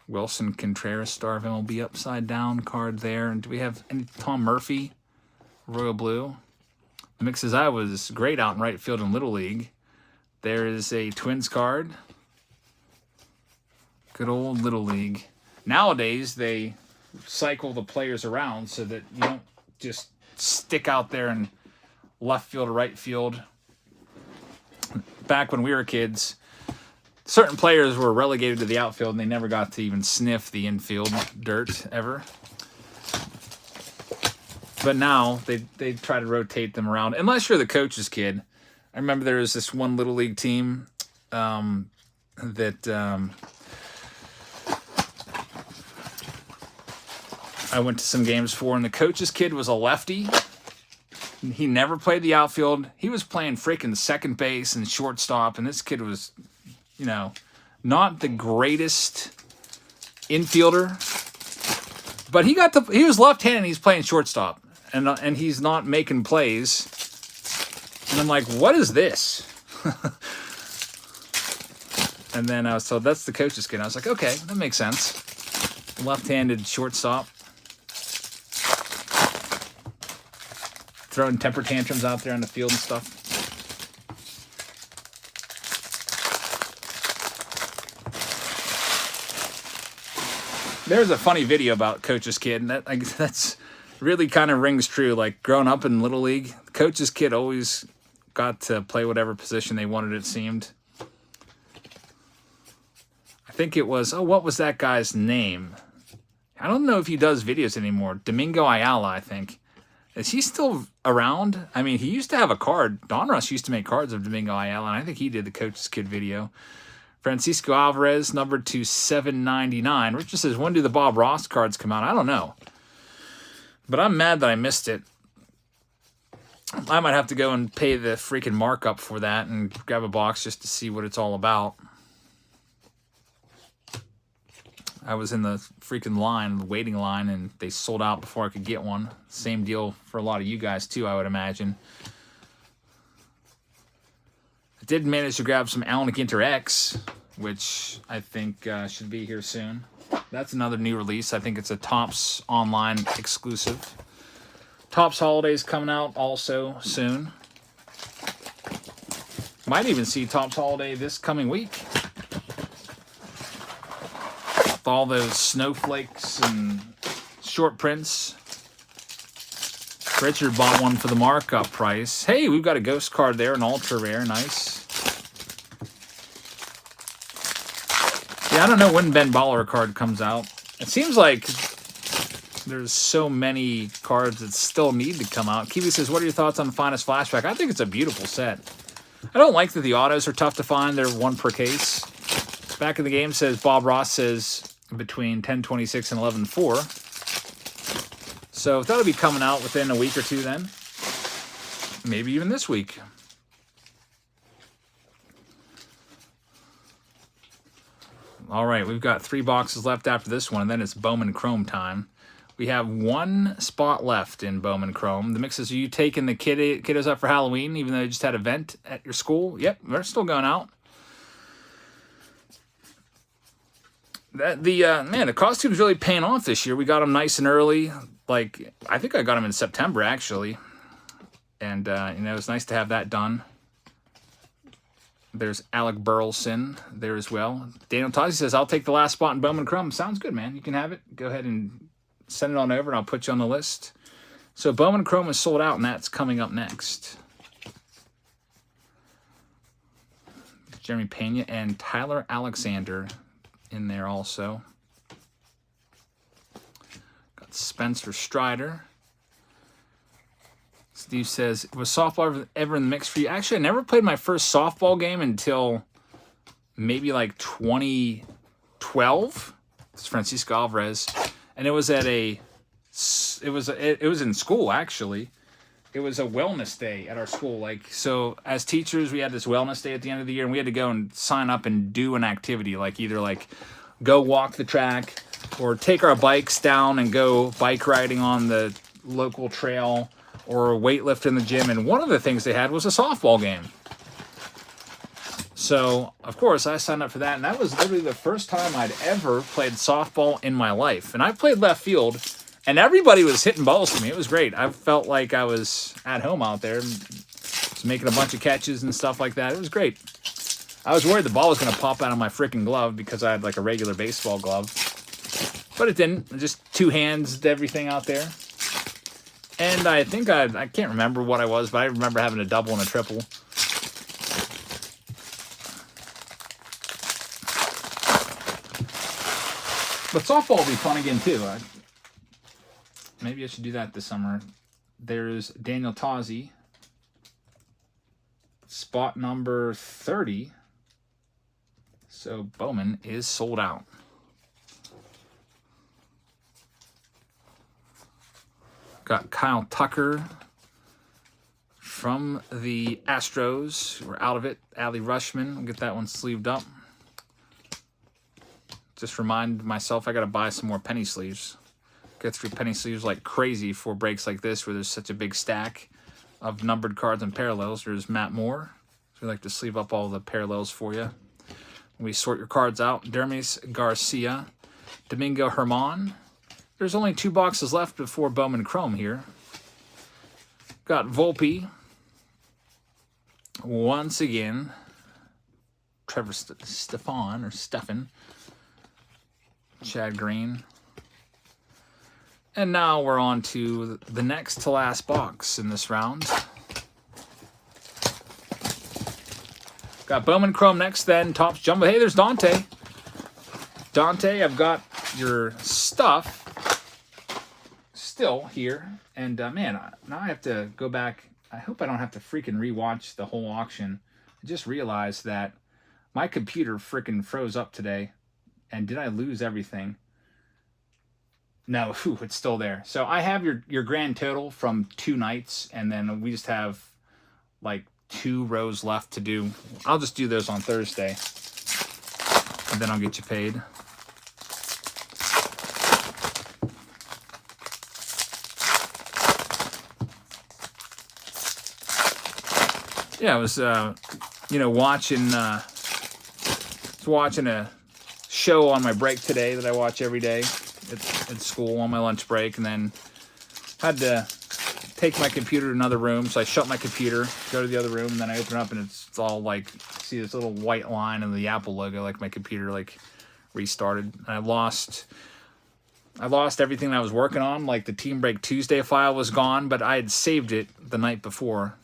Wilson Contreras, Star of MLB upside down card there. And do we have any Tom Murphy, Royal Blue? The mixes I was great out in right field in Little League. There is a Twins card. Good old Little League. Nowadays, they cycle the players around so that you don't just stick out there in left field or right field. Back when we were kids, certain players were relegated to the outfield and they never got to even sniff the infield dirt ever. But now they try to rotate them around, unless you're the coach's kid. I remember there was this one Little League team that I went to some games for, and the coach's kid was a lefty. He never played the outfield. He was playing freaking second base and shortstop, and this kid was, not the greatest infielder. But he was left-handed and he's playing shortstop, and he's not making plays. And I'm like, what is this? And then I was told that's the coach's kid. I was like, okay, that makes sense. Left-handed shortstop. Throwing temper tantrums out there on the field and stuff. There's a funny video about coach's kid, and that's really kind of rings true. Like, growing up in Little League, coach's kid always got to play whatever position they wanted, it seemed. I think it was, what was that guy's name? I don't know if he does videos anymore. Domingo Ayala, I think. Is he still around? I mean, he used to have a card. Donruss used to make cards of Domingo Ayala, and I think he did the coach's kid video. Francisco Alvarez, numbered to 799. Richard says, when do the Bob Ross cards come out? I don't know. But I'm mad that I missed it. I might have to go and pay the freaking markup for that and grab a box just to see what it's all about. I was in the freaking line, the waiting line, and they sold out before I could get one. Same deal for a lot of you guys, too, I would imagine. I did manage to grab some Allen Ginter X, which I think should be here soon. That's another new release. I think it's a TOPPS online exclusive. TOPPS Holidays coming out also soon. Might even see TOPPS Holiday this coming week. With all those snowflakes and short prints. Richard bought one for the markup price. Hey, we've got a ghost card there, an ultra rare. Nice. Yeah, I don't know when Ben Baller card comes out. It seems like there's so many cards that still need to come out. Kiwi says, what are your thoughts on Finest Flashback? I think it's a beautiful set. I don't like that the autos are tough to find. They're one per case. Back in the game says, Bob Ross says between 10/26 and 11/4. So that'll be coming out within a week or two then. Maybe even this week. All right, we've got 3 boxes left after this one, and then it's Bowman Chrome time. We have 1 spot left in Bowman Chrome. The mix is, are you taking the kiddos up for Halloween, even though they just had an event at your school? Yep, they're still going out. The costume's really paying off this year. We got them nice and early. Like, I think I got them in September, actually. And, it's nice to have that done. There's Alec Burleson there as well. Daniel Tozzi says, I'll take the last spot in Bowman Chrome. Sounds good, man. You can have it. Go ahead and send it on over, and I'll put you on the list. So Bowman Chrome is sold out, and that's coming up next. Jeremy Pena and Tyler Alexander in there also. Got Spencer Strider. Steve says, was softball ever in the mix for you? Actually, I never played my first softball game until maybe like 2012. It's Francisco Alvarez. And it was at it was in school, actually. It was a wellness day at our school. Like, so as teachers, we had this wellness day at the end of the year, and we had to go and sign up and do an activity, like either like go walk the track or take our bikes down and go bike riding on the local trail or weightlift in the gym. And one of the things they had was a softball game. So, of course, I signed up for that, and that was literally the first time I'd ever played softball in my life. And I played left field, and everybody was hitting balls to me. It was great. I felt like I was at home out there, just making a bunch of catches and stuff like that. It was great. I was worried the ball was going to pop out of my freaking glove because I had like a regular baseball glove. But it didn't. Just two hands did everything out there. And I think I can't remember what I was, but I remember having a double and a triple. But softball will be fun again, too. Maybe I should do that this summer. There's Daniel Tozzi. Spot number 30. So Bowman is sold out. Got Kyle Tucker from the Astros. We're out of it. Adley Rushman. We'll get that one sleeved up. Just remind myself I got to buy some more penny sleeves. Get through penny sleeves like crazy for breaks like this where there's such a big stack of numbered cards and parallels. There's Matt Moore. So we like to sleeve up all the parallels for you. We sort your cards out. Dermis Garcia. Domingo Herman. There's only 2 boxes left before Bowman Chrome here. Got Volpe. Once again. Trevor Stefan. Chad Green. And now we're on to the next to last box in this round. Got Bowman Chrome next, then Topps Jumbo. Hey, there's Dante. Dante, I've got your stuff still here. And, man, now I have to go back. I hope I don't have to freaking rewatch the whole auction. I just realized that my computer freaking froze up today. And did I lose everything? No, it's still there. So I have your grand total from 2 nights, and then we just have like 2 rows left to do. I'll just do those on Thursday, and then I'll get you paid. Yeah, I was, watching a show on my break today that I watch every day at school on my lunch break, and then had to take my computer to another room. So I shut my computer, go to the other room, and then I open it up, and it's all like, see this little white line and the Apple logo, like my computer like restarted. And I lost everything that I was working on. Like the Team Break Tuesday file was gone, but I had saved it the night before,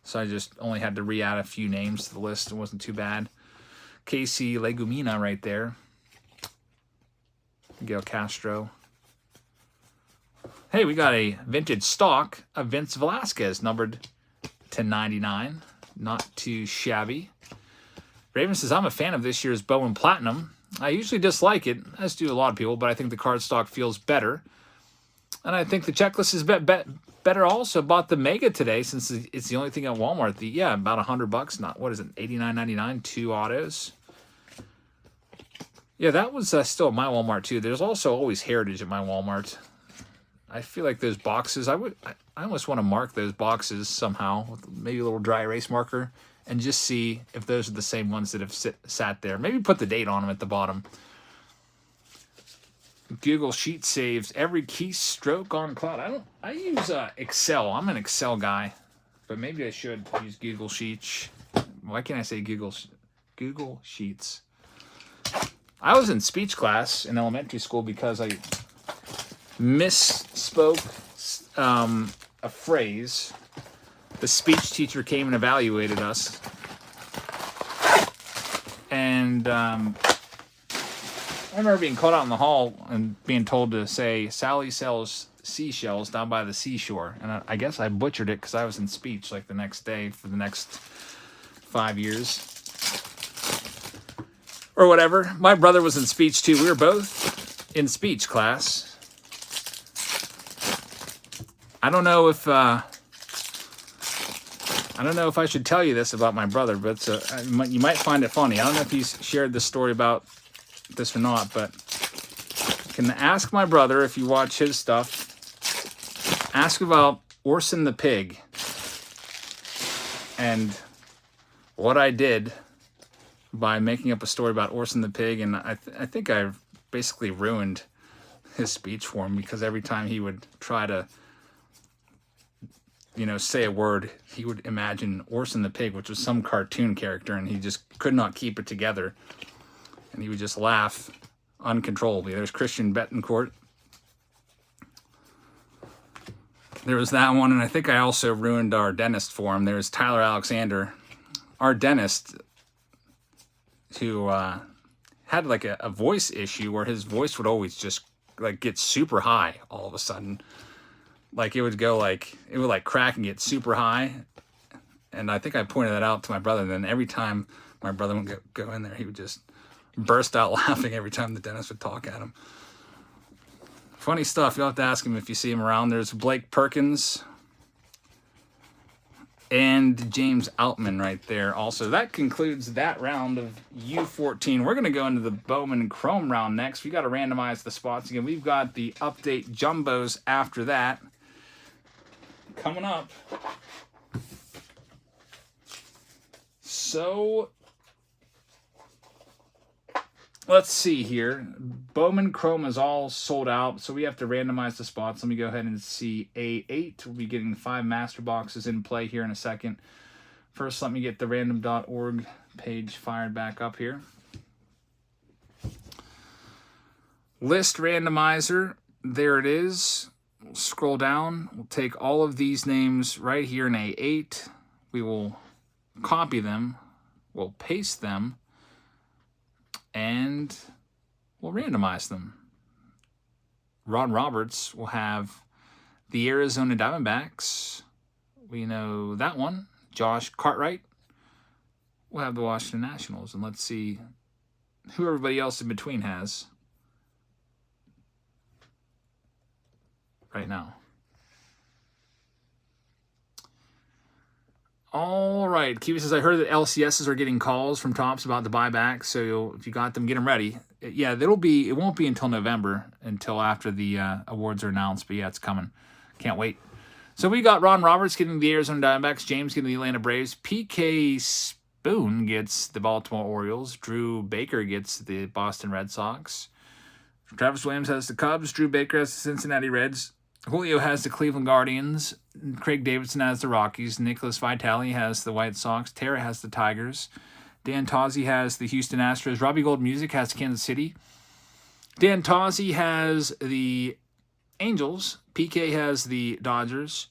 so I just only had to re-add a few names to the list. It wasn't too bad. Casey Legumina right there. Miguel Castro. Hey, we got a vintage stock of Vince Velasquez, numbered to 99. Not too shabby. Raven says, I'm a fan of this year's Bowman Platinum. I usually dislike it, as do a lot of people, but I think the card stock feels better. And I think the checklist is better also. Bought the Mega today since it's the only thing at Walmart. About $100. Not, what is it, $89.99, 2 autos. Yeah, that was still at my Walmart too. There's also always Heritage at my Walmart. I feel like those boxes, I almost want to mark those boxes somehow with maybe a little dry erase marker and just see if those are the same ones that have sat there. Maybe put the date on them at the bottom. Google Sheet saves every keystroke on cloud. I use Excel. I'm an Excel guy, but maybe I should use Google Sheets. Why can't I say Google Sheets? I was in speech class in elementary school because I misspoke a phrase. The speech teacher came and evaluated us. And I remember being called out in the hall and being told to say, Sally sells seashells down by the seashore. And I guess I butchered it because I was in speech like the next day for the next 5 years. Or whatever. My brother was in speech too. We were both in speech class. I don't know if I should tell you this about my brother, but you might find it funny. I don't know if he's shared this story about this or not, but you can ask my brother if you watch his stuff. Ask about Orson the pig and what I did by making up a story about Orson the pig, and I think I basically ruined his speech for him, because every time he would try to, say a word, he would imagine Orson the pig, which was some cartoon character, and he just could not keep it together, and he would just laugh uncontrollably. There's Christian Betancourt. There was that one, and I think I also ruined our dentist for him. There's Tyler Alexander, our dentist, who had like a voice issue where his voice would always just like get super high all of a sudden. Like it would crack and get super high. And I think I pointed that out to my brother. And then every time my brother would go in there, he would just burst out laughing every time the dentist would talk at him. Funny stuff. You'll have to ask him if you see him around. There's Blake Perkins and James Outman right there also. That concludes that round of U14. We're going to go into the Bowman Chrome round next. We got to randomize the spots again. We've got the update jumbos after that coming up. So let's see here. Bowman Chrome is all sold out, so we have to randomize the spots. Let me go ahead and see A8. We'll be getting 5 master boxes in play here in a second. First, let me get the random.org page fired back up here. List randomizer. There it is. We'll scroll down. We'll take all of these names right here in A8. We will copy them. We'll paste them. And we'll randomize them. Ron Roberts will have the Arizona Diamondbacks. We know that one. Josh Cartwright will have the Washington Nationals. And let's see who everybody else in between has right now. All right. Kiwi says, I heard that LCSs are getting calls from TOPPS about the buyback, so if you got them, get them ready. Yeah, it won't be until November, until after the awards are announced, but yeah, it's coming. Can't wait. So we got Ron Roberts getting the Arizona Diamondbacks, James getting the Atlanta Braves, PK Spoon gets the Baltimore Orioles, Drew Baker gets the Boston Red Sox, Travis Williams has the Cubs, Drew Baker has the Cincinnati Reds, Julio has the Cleveland Guardians, Craig Davidson has the Rockies, Nicholas Vitale has the White Sox, Tara has the Tigers, Dan Tozzi has the Houston Astros, Robbie Gold Music has Kansas City, Dan Tozzi has the Angels, PK has the Dodgers,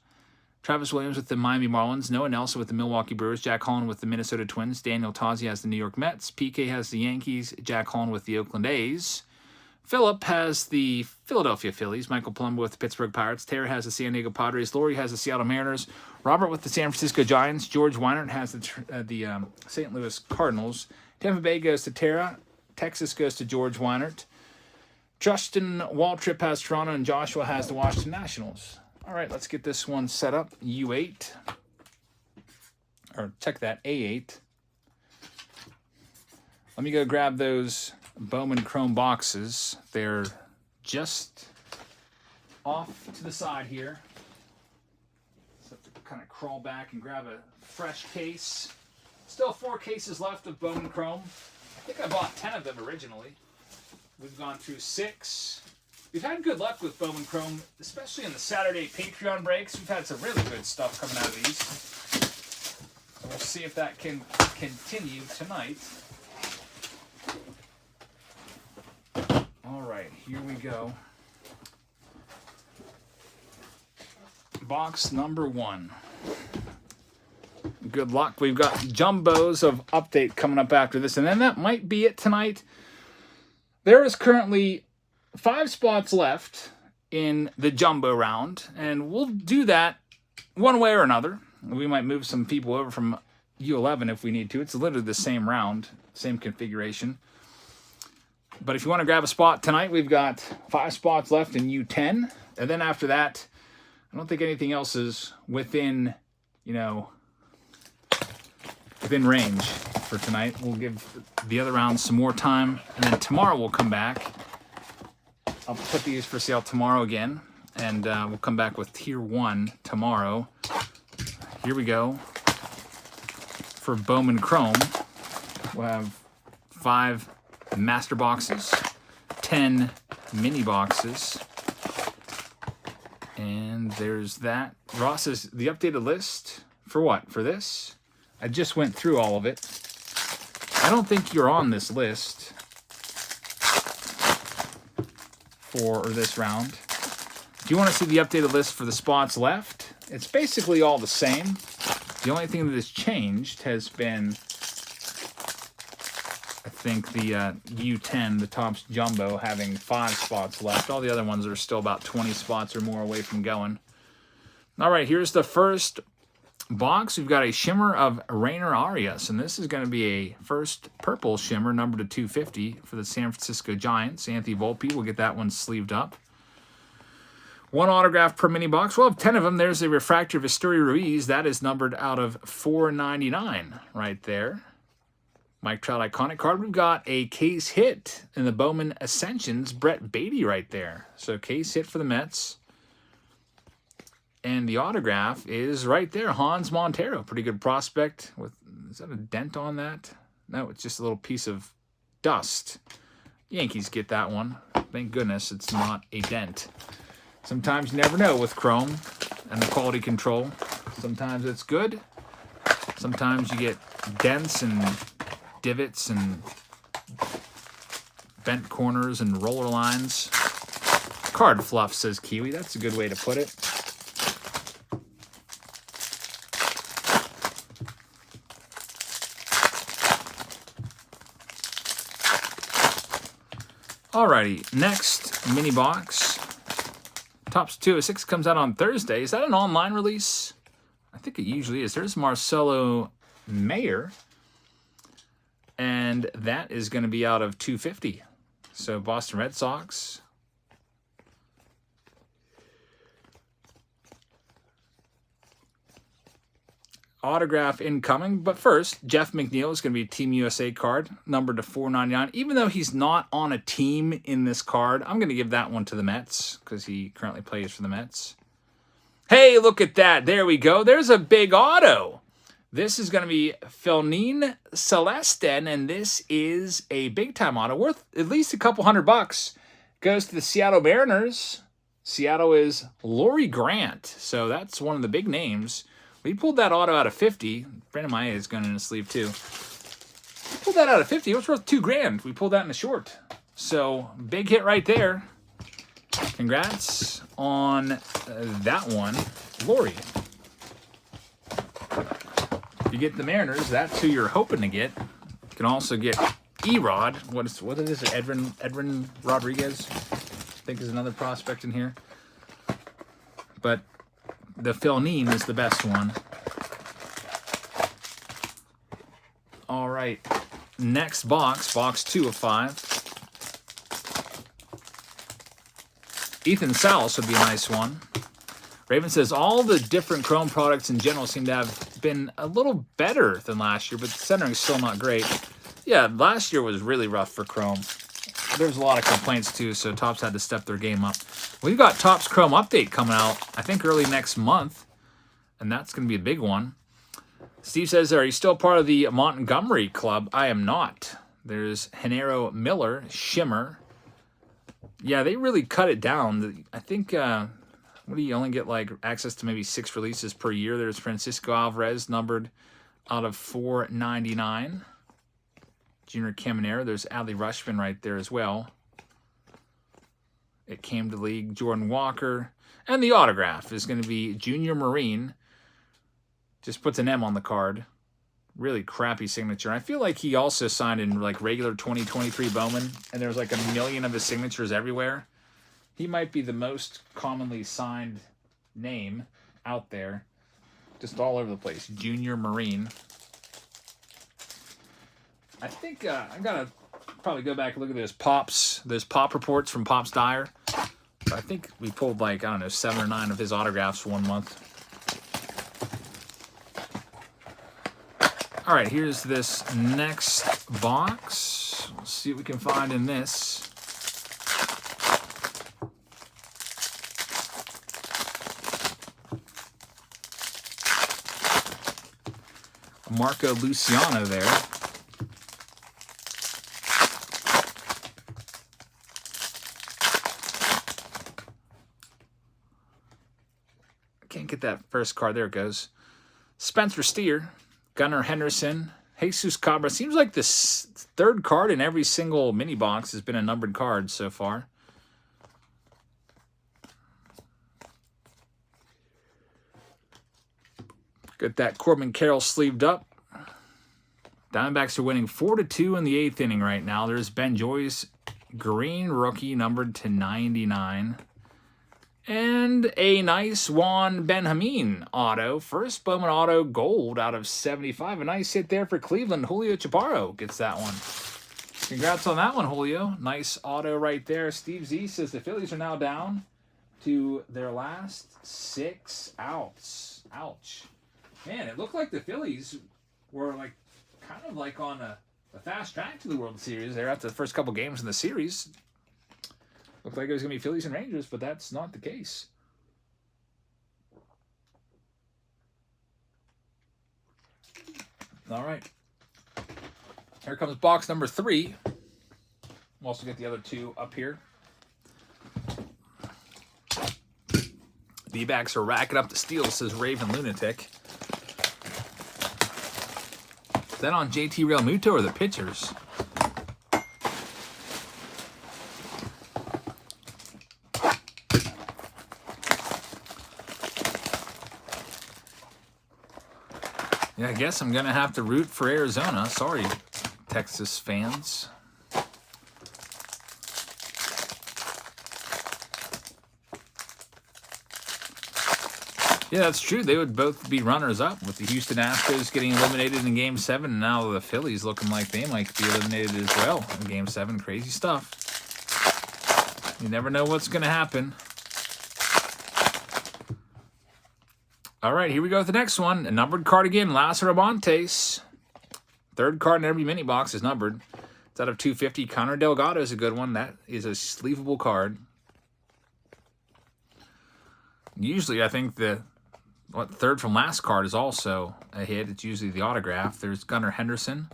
Travis Williams with the Miami Marlins, Noah Nelson with the Milwaukee Brewers, Jack Holland with the Minnesota Twins, Daniel Tozzi has the New York Mets, PK has the Yankees, Jack Holland with the Oakland A's, Philip has the Philadelphia Phillies, Michael Palumbo with the Pittsburgh Pirates, Tara has the San Diego Padres, Lori has the Seattle Mariners, Robert with the San Francisco Giants, George Weinert has the St. Louis Cardinals, Tampa Bay goes to Tara, Texas goes to George Weinert, Justin Waltrip has Toronto, and Joshua has the Washington Nationals. All right, let's get this one set up. U8, or check that, A8. Let me go grab those Bowman Chrome boxes. They're just off to the side here. So I have to kind of crawl back and grab a fresh case. Still 4 cases left of Bowman Chrome. I think I bought 10 of them originally. We've gone through 6. We've had good luck with Bowman Chrome, especially in the Saturday Patreon breaks. We've had some really good stuff coming out of these. So we'll see if that can continue tonight. All right, here we go. Box number 1. good luck. We've got jumbos of update coming up after this, and then that might be it tonight. There is currently 5 spots left in the jumbo round, and we'll do that one way or another. We might move some people over from U11 if we need to. It's literally the same round, same configuration. But if you want to grab a spot tonight, we've got 5 spots left in U10. And then after that, I don't think anything else is within, within range for tonight. We'll give the other rounds some more time. And then tomorrow we'll come back. I'll put these for sale tomorrow again. And we'll come back with Tier 1 tomorrow. Here we go. For Bowman Chrome, we'll have 5 master boxes, 10 mini boxes, and there's that. Ross says the updated list for what? For this? I just went through all of it. I don't think you're on this list for this round. Do you want to see the updated list for the spots left? It's basically all the same. The only thing that has changed has been, I think, the U10, the TOPPS Jumbo, having 5 spots left. All the other ones are still about 20 spots or more away from going. All right, here's the first box. We've got a shimmer of Rainer Arias, and this is going to be a first purple shimmer, numbered to 250 for the San Francisco Giants. Anthony Volpe will get that one sleeved up. 1 autograph per mini box. We'll have 10 of them. There's a refractor of Esteury Ruiz. That is numbered out of 499 right there. Mike Trout iconic card. We've got a case hit in the Bowman Ascensions, Brett Beatty right there. So case hit for the Mets. And the autograph is right there, Hans Montero. Pretty good prospect. Is that a dent on that? No, it's just a little piece of dust. Yankees get that one. Thank goodness it's not a dent. Sometimes you never know with Chrome and the quality control. Sometimes it's good. Sometimes you get dents and divots and bent corners and roller lines. Card fluff, says Kiwi. That's a good way to put it. Alrighty, next mini box. TOPPS 206 comes out on Thursday. Is that an online release? I think it usually is. There's Marcelo Mayer. And that is going to be out of 250. So Boston Red Sox. Autograph incoming. But first, Jeff McNeil is going to be a Team USA card, numbered to 499. Even though he's not on a team in this card, I'm going to give that one to the Mets because he currently plays for the Mets. Hey, look at that. There we go. There's a big auto. This is going to be Felnin Celestin, and this is a big-time auto worth at least a couple $100. Goes to the Seattle Mariners. Seattle is Laurie Grant, so that's one of the big names. We pulled that auto out of 50. Brandon Maya is going in a sleeve too. We pulled that out of 50. It was worth $2,000. We pulled that in a short. So big hit right there. Congrats on that one, Lori. If you get the Mariners, that's who you're hoping to get. You can also get Erod. What is it? Edwin Rodriguez, I think, is another prospect in here. But the Felnin is the best one. All right. Next box, box 2 of 5. Ethan Salas would be a nice one. Raven says all the different Chrome products in general seem to have been a little better than last year, but the centering is still not great. Yeah, last year was really rough for Chrome. There's a lot of complaints too, so TOPPS had to step their game up. We've got TOPPS Chrome Update coming out, I think, early next month, and that's going to be a big one. Steve says, are you still part of the Montgomery Club? I am not. There's Genaro Miller, Shimmer. Yeah, they really cut it down. I think, what do you only get, like, access to maybe 6 releases per year? There's Francisco Alvarez, numbered out of 499. Junior Caminero. There's Adley Rutschman right there as well. It came to league. Jordan Walker. And the autograph is going to be Junior Marine. Just puts an M on the card. Really crappy signature. I feel like he also signed in like regular 2023 Bowman, and there's like 1 million of his signatures everywhere. He might be the most commonly signed name out there. Just all over the place. Junior Marine. I think I gotta probably go back and look at those pop reports from Pops Dyer. I think we pulled like, I don't know, 7 or 9 of his autographs 1 month. All right, here's this next box. Let's see what we can find in this. Marco Luciano there. Can't get that first card. There it goes. Spencer Steer. Gunnar Henderson, Jesus Cabra. Seems like this third card in every single mini box has been a numbered card so far. Got that Corbin Carroll sleeved up. Diamondbacks are winning 4-2 in the 8th inning right now. There's Ben Joyce, green rookie, numbered to 99. And a nice Juan Benjamin auto. First Bowman auto gold out of 75. A nice hit there for Cleveland. Julio Chaparro gets that one. Congrats on that one, Julio. Nice auto right there. Steve Z says the Phillies are now down to their last 6 outs. Ouch. Man, it looked like the Phillies were like kind of like on a fast track to the World Series. They're after the first couple games in the series. Looked like it was going to be Phillies and Rangers, but that's not the case. All right. Here comes box number 3. We'll also get the other 2 up here. D-backs are racking up the steals, says Raven Lunatic. Is that on JT Realmuto or the pitchers? Yeah, I guess I'm going to have to root for Arizona. Sorry, Texas fans. Yeah, that's true. They would both be runners-up with the Houston Astros getting eliminated in Game 7, and now the Phillies looking like they might be eliminated as well in Game 7. Crazy stuff. You never know what's going to happen. All right, here we go with the next one. A numbered card again, Lázaro Montes. Third card in every mini box is numbered. It's out of 250. Connor Delgado is a good one. That is a sleevable card. Usually, I think the third from last card is also a hit. It's usually the autograph. There's Gunnar Henderson.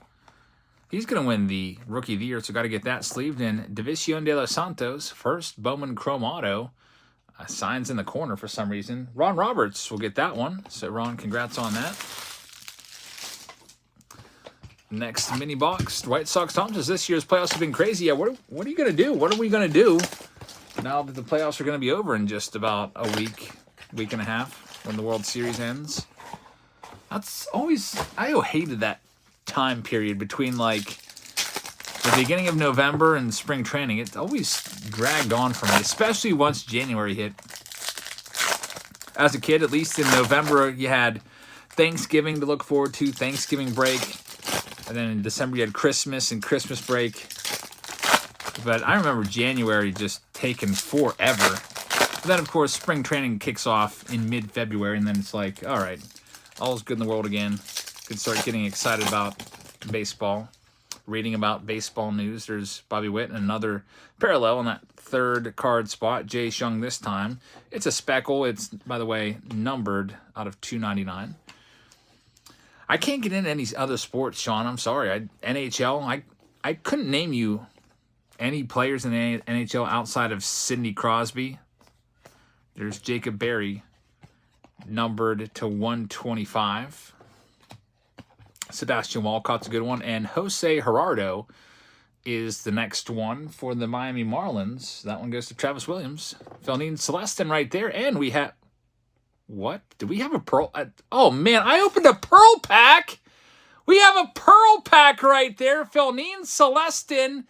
He's going to win the Rookie of the Year, so got to get that sleeved in. División de los Santos, first Bowman Chrome auto. Signs in the corner for some reason. Ron Roberts will get that one. So, Ron, congrats on that. Next mini box. White Sox Thompsons. This year's playoffs have been crazy. Yeah, what are you going to do? What are we going to do now that the playoffs are going to be over in just about a week and a half when the World Series ends? That's always... I hated that time period between, like, the beginning of November and spring training. It always dragged on for me, especially once January hit. As a kid, at least in November, you had Thanksgiving to look forward to, Thanksgiving break. And then in December, you had Christmas and Christmas break. But I remember January just taking forever. But then, of course, spring training kicks off in mid-February, and then it's like, all right, all's good in the world again. Could start getting excited about baseball. Reading about baseball news. There's Bobby Witt and another parallel on that third card spot. Jay Shung this time. It's a speckle. It's, by the way, numbered out of 299. I can't get into any other sports, Sean. I'm sorry. NHL, I couldn't name you any players in the NHL outside of Sidney Crosby. There's Jacob Berry, numbered to 125. Sebastian Walcott's a good one. And Jose Gerardo is the next one for the Miami Marlins. That one goes to Travis Williams. Felnine Celestin right there. And we have What? Do we have a Pearl? Oh, man, I opened a Pearl pack. We have a Pearl pack right there. Felnine Celestin,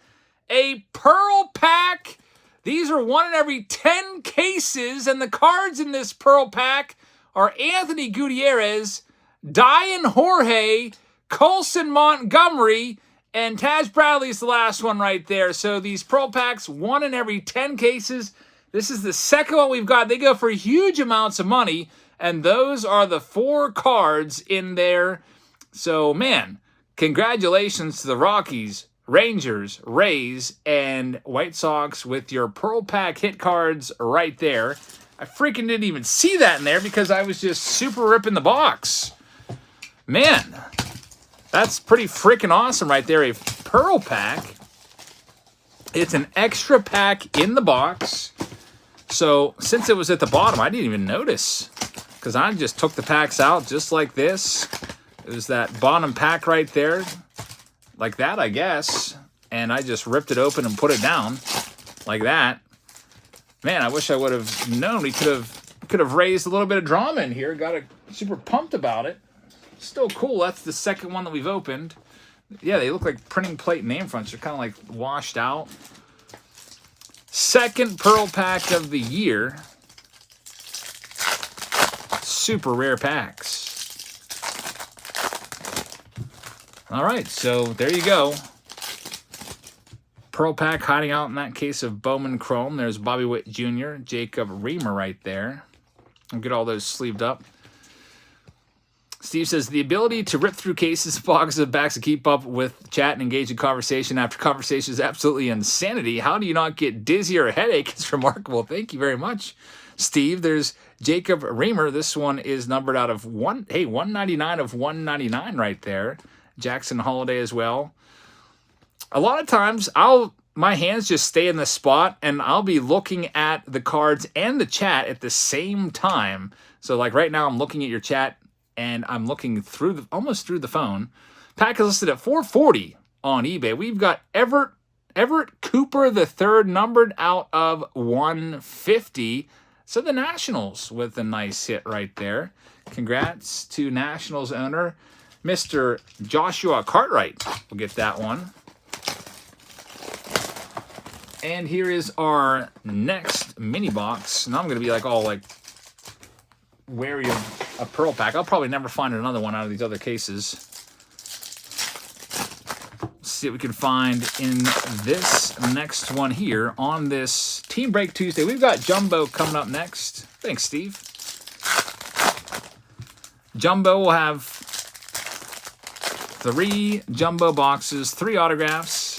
a Pearl pack. These are 1 in every 10 cases, and the cards in this Pearl pack are Anthony Gutierrez, Diane Jorge, Colson Montgomery, and Taj Bradley's the last one right there. So these Pearl packs, 1 in every 10 cases. This is the second one we've got. They go for huge amounts of money, and those are the 4 cards in there. So, man, congratulations to the Rockies, Rangers, Rays, and White Sox with your Pearl Pack hit cards right there. I freaking didn't even see that in there because I was just super ripping the box. Man, that's pretty freaking awesome right there. A Pearl Pack. It's an extra pack in the box. So, since it was at the bottom, I didn't even notice because I just took the packs out just like this. It was that bottom pack right there, like that, I guess. And I just ripped it open and put it down like that. Man, I wish I would have known. We could have raised a little bit of drama in here. Got super pumped about it. Still cool. That's the second one that we've opened. Yeah, they look like printing plate name fronts. They're kind of like washed out. Second Pearl pack of the year. Super rare packs. All right, so there you go. Pearl pack hiding out in that case of Bowman Chrome. There's Bobby Witt Jr., Jacob Reamer right there. I'll get all those sleeved up. Steve says, the ability to rip through cases, boxes of backs to keep up with chat and engage in conversation after conversation is absolutely insanity. How do you not get dizzy or a headache? It's remarkable. Thank you very much, Steve. There's Jacob Reamer. This one is numbered out of 199 of 199 right there. Jackson Holiday as well. A lot of times my hands just stay in the spot and I'll be looking at the cards and the chat at the same time. So like right now I'm looking at your chat and I'm looking through almost through the phone. Pack is listed at $440 on eBay. We've got Everett Cooper III numbered out of 150. So the Nationals with a nice hit right there. Congrats to Nationals owner Mr. Joshua Cartwright. We'll get that one. And here is our next mini box. Now I'm going to be all wary of a Pearl pack. I'll probably never find another one out of these other cases. Let's see what we can find in this next one here on this Team Break Tuesday. We've got Jumbo coming up next. Thanks, Steve. Jumbo will have 3 jumbo boxes, 3 autographs.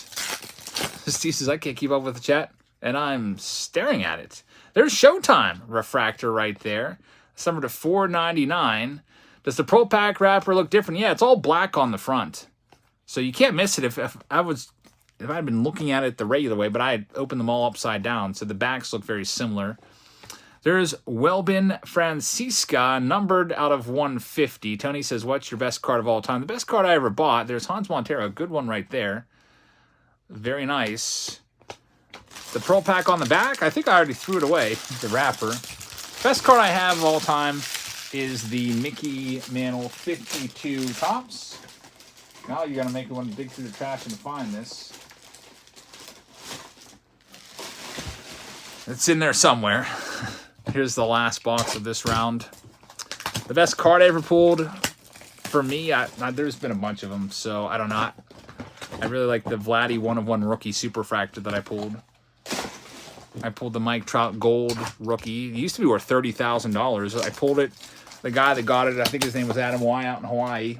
Steve says, I can't keep up with the chat, and I'm staring at it. There's Showtime refractor right there. It's numbered to $4.99. Does the Pro Pack wrapper look different? Yeah, it's all black on the front. So you can't miss it if I had been looking at it the regular way, but I had opened them all upside down, so the backs look very similar. There's Welbin Francisca, numbered out of 150. Tony says, what's your best card of all time? The best card I ever bought. There's Hans Montero, good one right there. Very nice. The Pearl pack on the back, I think I already threw it away, the wrapper. Best card I have of all time is the Mickey Mantle 52 Topps. Now you're going to make me want to dig through the trash and find this. It's in there somewhere. Here's the last box of this round. The best card I ever pulled, for me, there's been a bunch of them, so I don't know. I really like the Vladdy 1/1 rookie superfractor that I pulled. I pulled the Mike Trout Gold rookie. It used to be worth $30,000. I pulled it. The guy that got it, I think his name was Adam Y out in Hawaii.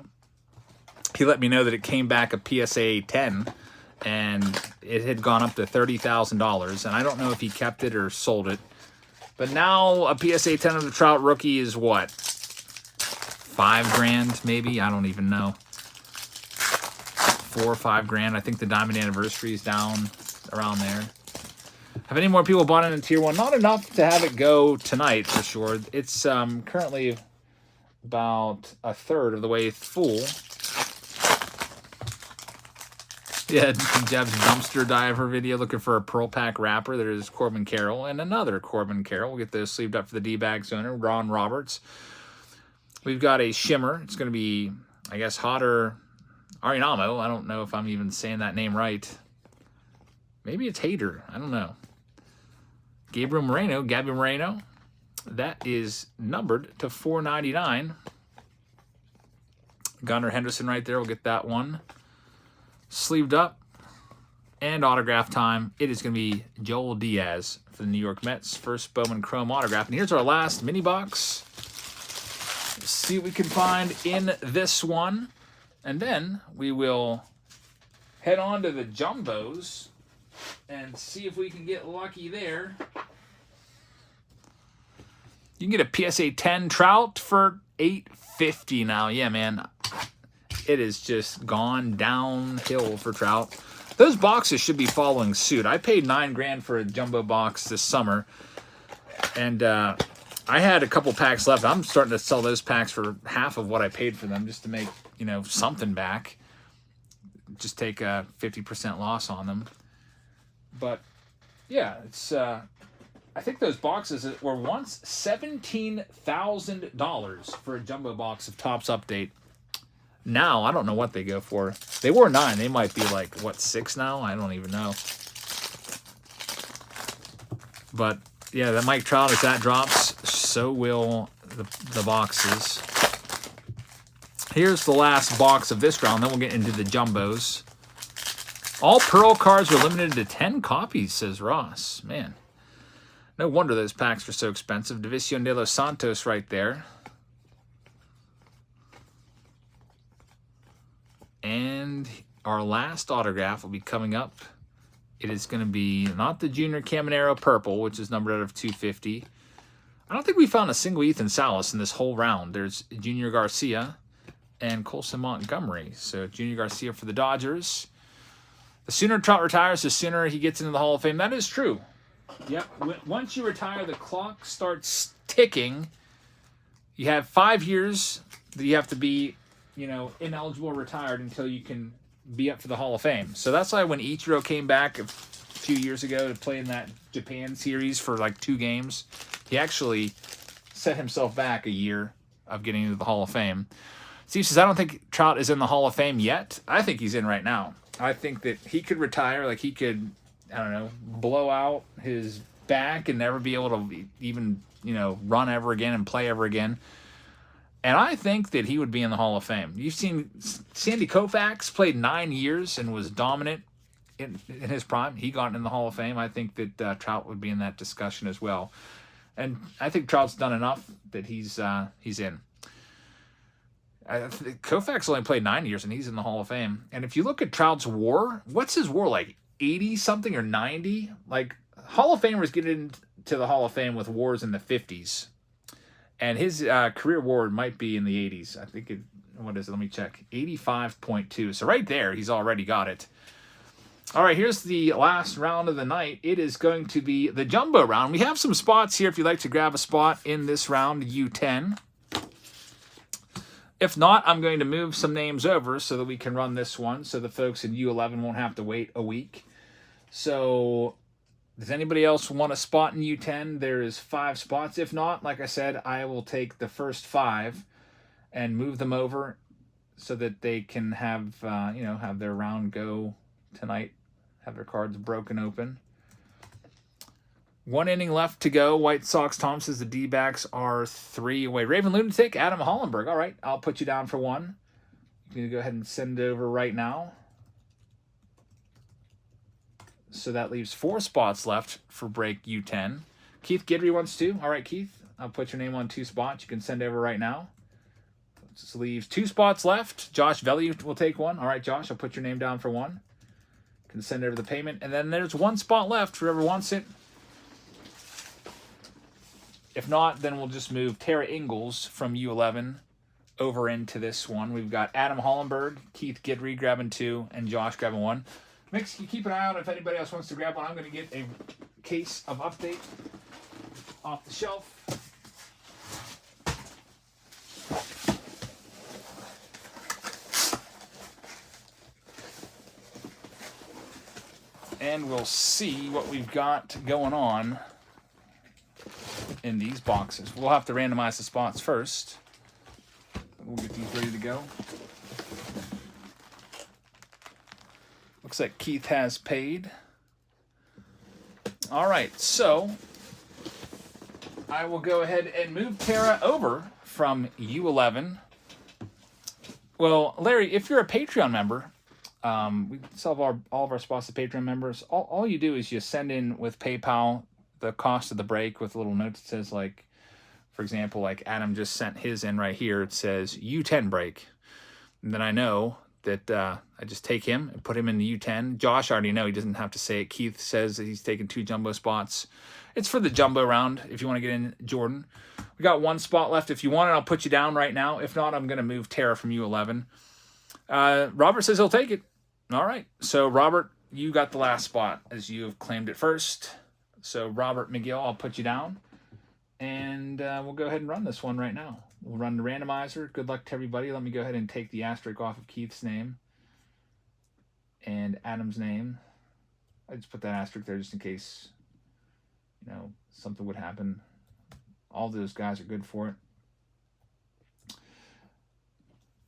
He let me know that it came back a PSA 10, and it had gone up to $30,000. And I don't know if he kept it or sold it. But now a PSA 10 of the Trout rookie is what? $5,000 maybe? I don't even know. $4 or $5,000. I think the Diamond Anniversary is down around there. Have any more people bought in Tier 1? Not enough to have it go tonight for sure. It's currently about a third of the way full. Yeah, Jeb's dumpster diver video looking for a Pearl Pack wrapper. There's Corbin Carroll and another Corbin Carroll. We'll get those sleeved up for the D-backs owner, Ron Roberts. We've got a shimmer. It's going to be, I guess, Hotter Arinamo. I don't know if I'm even saying that name right. Maybe it's Hater. I don't know. Gabby Moreno. That is numbered to 499. Gunnar Henderson right there. We'll get that one sleeved up. And autograph time. It is going to be Joel Diaz for the New York Mets. First Bowman Chrome autograph. And here's our last mini box. Let's see what we can find in this one. And then we will head on to the Jumbos and see if we can get lucky there. You can get a PSA 10 Trout for $850 now. Yeah, man. It has just gone downhill for Trout. Those boxes should be following suit. I paid $9,000 for a jumbo box this summer. And I had a couple packs left. I'm starting to sell those packs for half of what I paid for them just to make, you know, something back. Just take a 50% loss on them. But, yeah, it's... I think those boxes were once $17,000 for a jumbo box of Topps Update. Now, I don't know what they go for. They were $9,000. They might be like, what, $6,000 now? I don't even know. But, yeah, that Mike Trout, if that drops, so will the boxes. Here's the last box of this round. Then we'll get into the jumbos. All Pearl cards were limited to 10 copies, says Ross. Man. No wonder those packs were so expensive. Division de los Santos right there. And our last autograph will be coming up. It is going to be not the Junior Caminero Purple, which is numbered out of 250. I don't think we found a single Ethan Salas in this whole round. There's Junior Garcia and Colson Montgomery. So Junior Garcia for the Dodgers. The sooner Trout retires, the sooner he gets into the Hall of Fame. That is true. Yep. Once you retire, the clock starts ticking. You have 5 years that you have to be, you know, ineligible retired until you can be up for the Hall of Fame. So that's why when Ichiro came back a few years ago to play in that Japan series for like 2 games, he actually set himself back a year of getting into the Hall of Fame. Steve says, I don't think Trout is in the Hall of Fame yet. I think he's in right now. I think that he could retire, like he could, I don't know, blow out his back and never be able to even, you know, run ever again and play ever again. And I think that he would be in the Hall of Fame. You've seen Sandy Koufax played 9 years and was dominant in his prime. He got in the Hall of Fame. I think that Trout would be in that discussion as well. And I think Trout's done enough that he's in. Koufax only played 9 years and he's in the Hall of Fame. And if you look at Trout's WAR, what's his WAR like? 80 something or 90? Like Hall of Famers get into the Hall of Fame with WARs in the 50s. And his career WAR might be in the 80s. I think what is it? Let me check. 85.2. So right there, he's already got it. All right, here's the last round of the night. It is going to be the jumbo round. We have some spots here if you'd like to grab a spot in this round, U10. If not, I'm going to move some names over so that we can run this one so the folks in U11 won't have to wait a week. So does anybody else want a spot in U10? There is 5 spots. If not, like I said, I will take the first 5 and move them over so that they can have, have their round go tonight, have their cards broken open. 1 inning left to go. White Sox. Tom says the D-backs are 3 away. Raven Lunatic, Adam Hollenberg. All right, I'll put you down for 1. You can go ahead and send it over right now. So that leaves 4 spots left for break U10. Keith Gidry wants 2. All right, Keith, I'll put your name on 2 spots. You can send over right now. This leaves 2 spots left. Josh Velli will take 1. All right, Josh, I'll put your name down for 1. You can send over the payment. And then there's 1 spot left. Whoever wants it. If not, then we'll just move Tara Ingles from U11 over into this one. We've got Adam Hollenberg, Keith Gidry grabbing 2, and Josh grabbing 1. Mix, you keep an eye out if anybody else wants to grab one. I'm going to get a case of Update off the shelf. and we'll see what we've got going on in these boxes. We'll have to randomize the spots first. We'll get these ready to go. Looks like Keith has paid. All right, so I will go ahead and move Tara over from U11. Well, Larry, if you're a Patreon member, we sell all of our spots to Patreon members. All you do is you send in with PayPal the cost of the break with a little note that says, like, for example, like Adam just sent his in right here. It says U10 break. And then I know that I just take him and put him in the U10. Josh already know, he doesn't have to say it. Keith says that he's taking 2 jumbo spots. It's for the jumbo round if you want to get in Jordan. We got 1 spot left. If you want it, I'll put you down right now. If not, I'm going to move Tara from U11. Robert says he'll take it. All right. So, Robert, you got the last spot as you have claimed it first. So, Robert McGill, I'll put you down. And we'll go ahead and run this one right now. We'll run the randomizer. Good luck to everybody. Let me go ahead and take the asterisk off of Keith's name and Adam's name. I just put that asterisk there just in case, you know, something would happen. All those guys are good for it.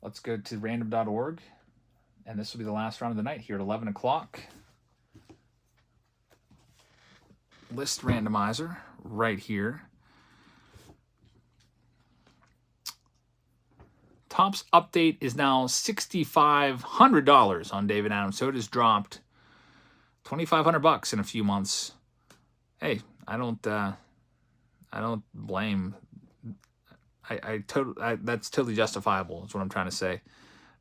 Let's go to random.org. And this will be the last round of the night here at 11 o'clock. List randomizer right here. Topps update is now $6,500 on David Adams. So it has dropped $2,500 in a few months. Hey, I don't blame. That's totally justifiable. Is what I'm trying to say.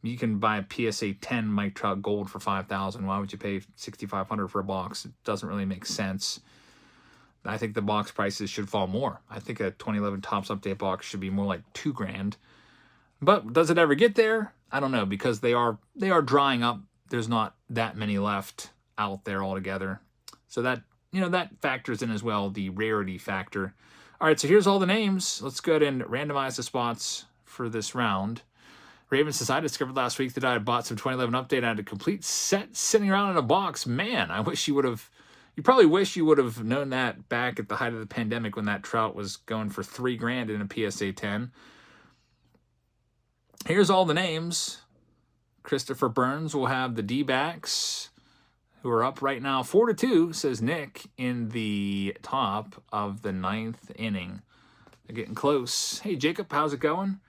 You can buy a PSA 10 Mike Trout Gold for $5,000. Why would you pay $6,500 for a box? It doesn't really make sense. I think the box prices should fall more. I think a 2011 Topps update box should be more like $2,000. But does it ever get there? I don't know, because they are drying up. There's not that many left out there altogether. So that, you know, that factors in as well, the rarity factor. All right, so here's all the names. Let's go ahead and randomize the spots for this round. Raven says, I discovered last week that I had bought some 2011 update. I had a complete set sitting around in a box. Man, I wish you would have. You probably wish you would have known that back at the height of the pandemic when that Trout was going for $3,000 in a PSA 10. Here's all the names. Christopher Burns will have the D-backs, who are up right now 4-2, says Nick, in the top of the 9th inning. They're getting close. Hey, Jacob, how's it going?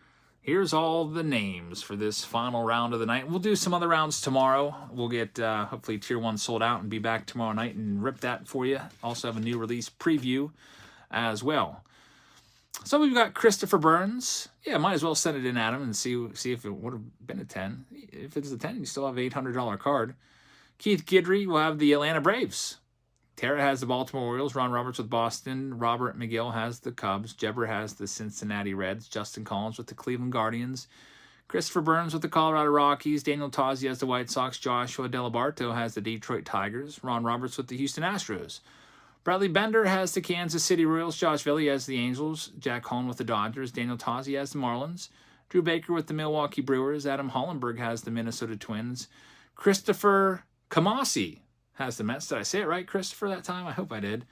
Here's all the names for this final round of the night. We'll do some other rounds tomorrow. We'll get, hopefully, Tier 1 sold out and be back tomorrow night and rip that for you. Also have a new release preview as well. So we've got Christopher Burns. Yeah, might as well send it in, Adam, and see if it would have been a 10. If it's a 10, you still have an $800 card. Keith Guidry will have the Atlanta Braves. Tara has the Baltimore Orioles. Ron Roberts with Boston. Robert McGill has the Cubs. Jebber has the Cincinnati Reds. Justin Collins with the Cleveland Guardians. Christopher Burns with the Colorado Rockies. Daniel Tozzi has the White Sox. Joshua Delabarto has the Detroit Tigers. Ron Roberts with the Houston Astros. Bradley Bender has the Kansas City Royals. Josh Villey has the Angels. Jack Holland with the Dodgers. Daniel Tozzi has the Marlins. Drew Baker with the Milwaukee Brewers. Adam Hollenberg has the Minnesota Twins. Christopher Kamasi has the Mets. Did I say it right, Christopher, that time? I hope I did.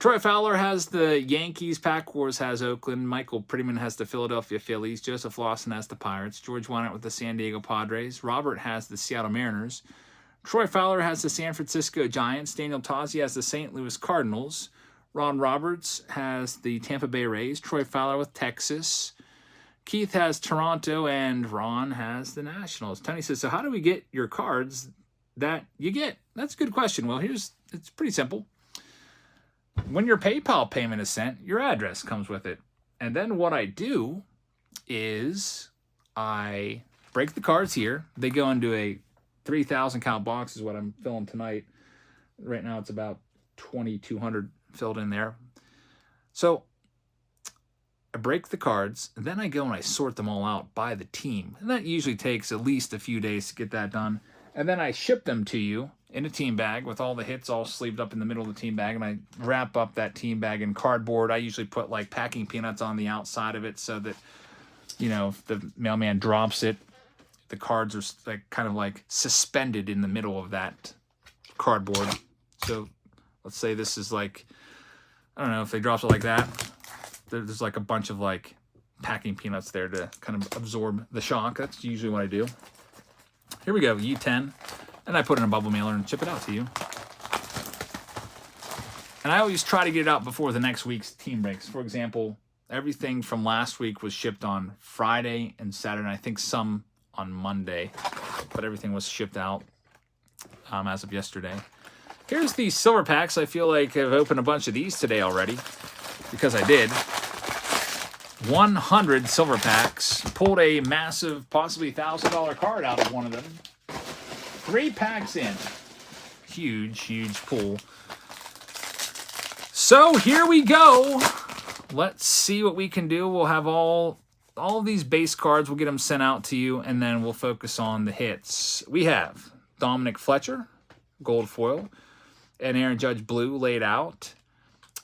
Troy Fowler has the Yankees. Pack Wars has Oakland. Michael Prettyman has the Philadelphia Phillies. Joseph Lawson has the Pirates. George Wynant with the San Diego Padres. Robert has the Seattle Mariners. Troy Fowler has the San Francisco Giants. Daniel Tozzi has the St. Louis Cardinals. Ron Roberts has the Tampa Bay Rays. Troy Fowler with Texas. Keith has Toronto, and Ron has the Nationals. Tony says, so how do we get your cards that you get? That's a good question. Well, it's pretty simple. When your PayPal payment is sent, your address comes with it. And then what I do is I break the cards here. They go into a 3,000 count box is what I'm filling tonight. Right now it's about 2,200 filled in there. So I break the cards, and then I go and I sort them all out by the team. And that usually takes at least a few days to get that done. And then I ship them to you in a team bag with all the hits all sleeved up in the middle of the team bag. And I wrap up that team bag in cardboard. I usually put like packing peanuts on the outside of it so that, you know, if the mailman drops it, the cards are like kind of like suspended in the middle of that cardboard. So let's say this is like, I don't know, if they dropped it like that, there's like a bunch of like packing peanuts there to kind of absorb the shock. That's usually what I do. Here we go, U10. And I put it in a bubble mailer and ship it out to you. And I always try to get it out before the next week's team breaks. For example, everything from last week was shipped on Friday and Saturday, and I think some on Monday. But everything was shipped out as of yesterday. Here's the silver packs. I feel like I've opened a bunch of these today already, because I did. 100 silver packs. Pulled a massive, possibly $1,000 card out of one of them. 3 packs in. Huge, huge pull. So here we go. Let's see what we can do. We'll have all these base cards. We'll get them sent out to you, and then we'll focus on the hits. We have Dominic Fletcher, gold foil, and Aaron Judge blue laid out.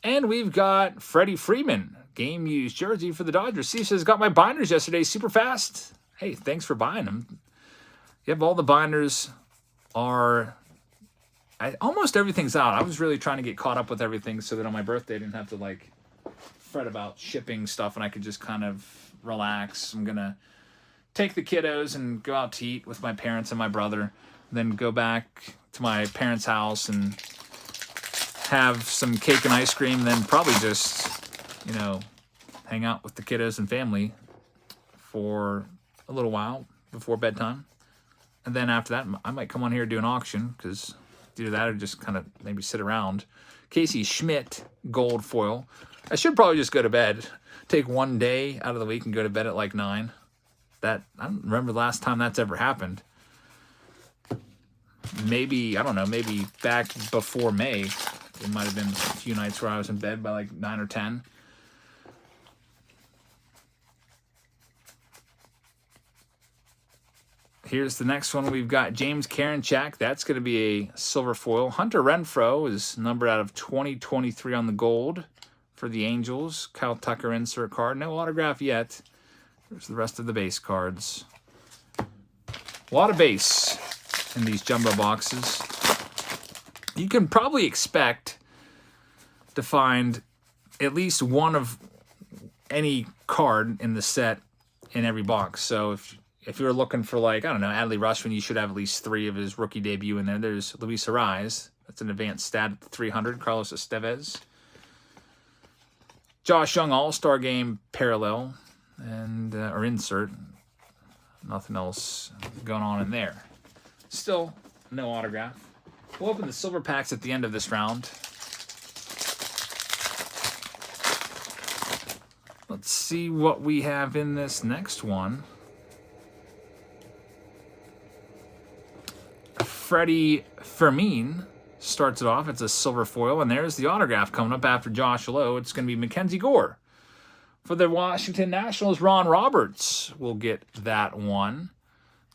And we've got Freddie Freeman, game used jersey for the Dodgers. Steve says, got my binders yesterday super fast. Hey, thanks for buying them. Yep, all the binders are... almost everything's out. I was really trying to get caught up with everything so that on my birthday I didn't have to like fret about shipping stuff and I could just kind of relax. I'm going to take the kiddos and go out to eat with my parents and my brother, then go back to my parents' house and have some cake and ice cream, then probably just, you know, hang out with the kiddos and family for a little while before bedtime. And then after that, I might come on here and do an auction, because either that or just kind of maybe sit around. Casey Schmidt, gold foil. I should probably just go to bed. Take one day out of the week and go to bed at like 9. I don't remember the last time that's ever happened. Maybe, I don't know, maybe back before May. It might have been a few nights where I was in bed by like 9 or 10. Here's the next one. We've got James Karinchak. That's going to be a silver foil. Hunter Renfroe is numbered out of 2023 on the gold for the Angels. Kyle Tucker insert card. No autograph yet. There's the rest of the base cards. A lot of base in these jumbo boxes. You can probably expect to find at least one of any card in the set in every box. So if you're looking for, like, I don't know, Adley Rutschman, you should have at least 3 of his rookie debut in there. There's Luis Ariz. That's an advanced stat at 300. Carlos Estevez. Josh Young All-Star Game parallel and or insert. Nothing else going on in there. Still no autograph. We'll open the silver packs at the end of this round. Let's see what we have in this next one. Freddie Fermin starts it off. It's a silver foil, and there's the autograph coming up after Josh Lowe. It's going to be Mackenzie Gore. For the Washington Nationals, Ron Roberts will get that one.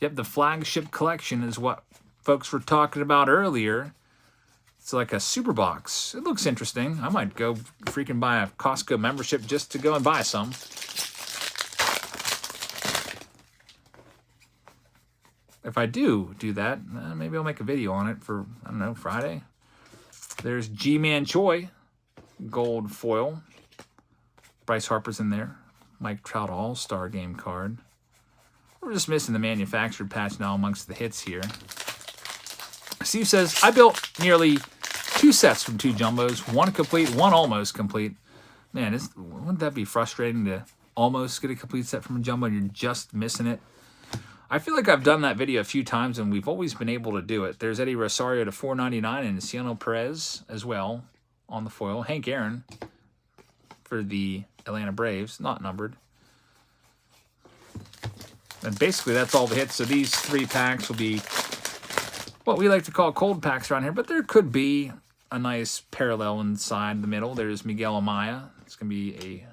Yep, the flagship collection is what folks were talking about earlier. It's like a super box. It looks interesting. I might go freaking buy a Costco membership just to go and buy some. If I do that, maybe I'll make a video on it for, I don't know, Friday. There's G-Man Choi, gold foil. Bryce Harper's in there. Mike Trout All-Star Game card. We're just missing the manufactured patch now amongst the hits here. Steve says, I built nearly 2 sets from 2 jumbos. 1 complete, 1 almost complete. Man, wouldn't that be frustrating to almost get a complete set from a jumbo and you're just missing it? I feel like I've done that video a few times, and we've always been able to do it. There's Eddie Rosario to 499 and Ciano Perez as well on the foil. Hank Aaron for the Atlanta Braves, not numbered. And basically that's all the hits. So these 3 packs will be what we like to call cold packs around here, but there could be a nice parallel inside the middle. There's Miguel Amaya. It's going to be a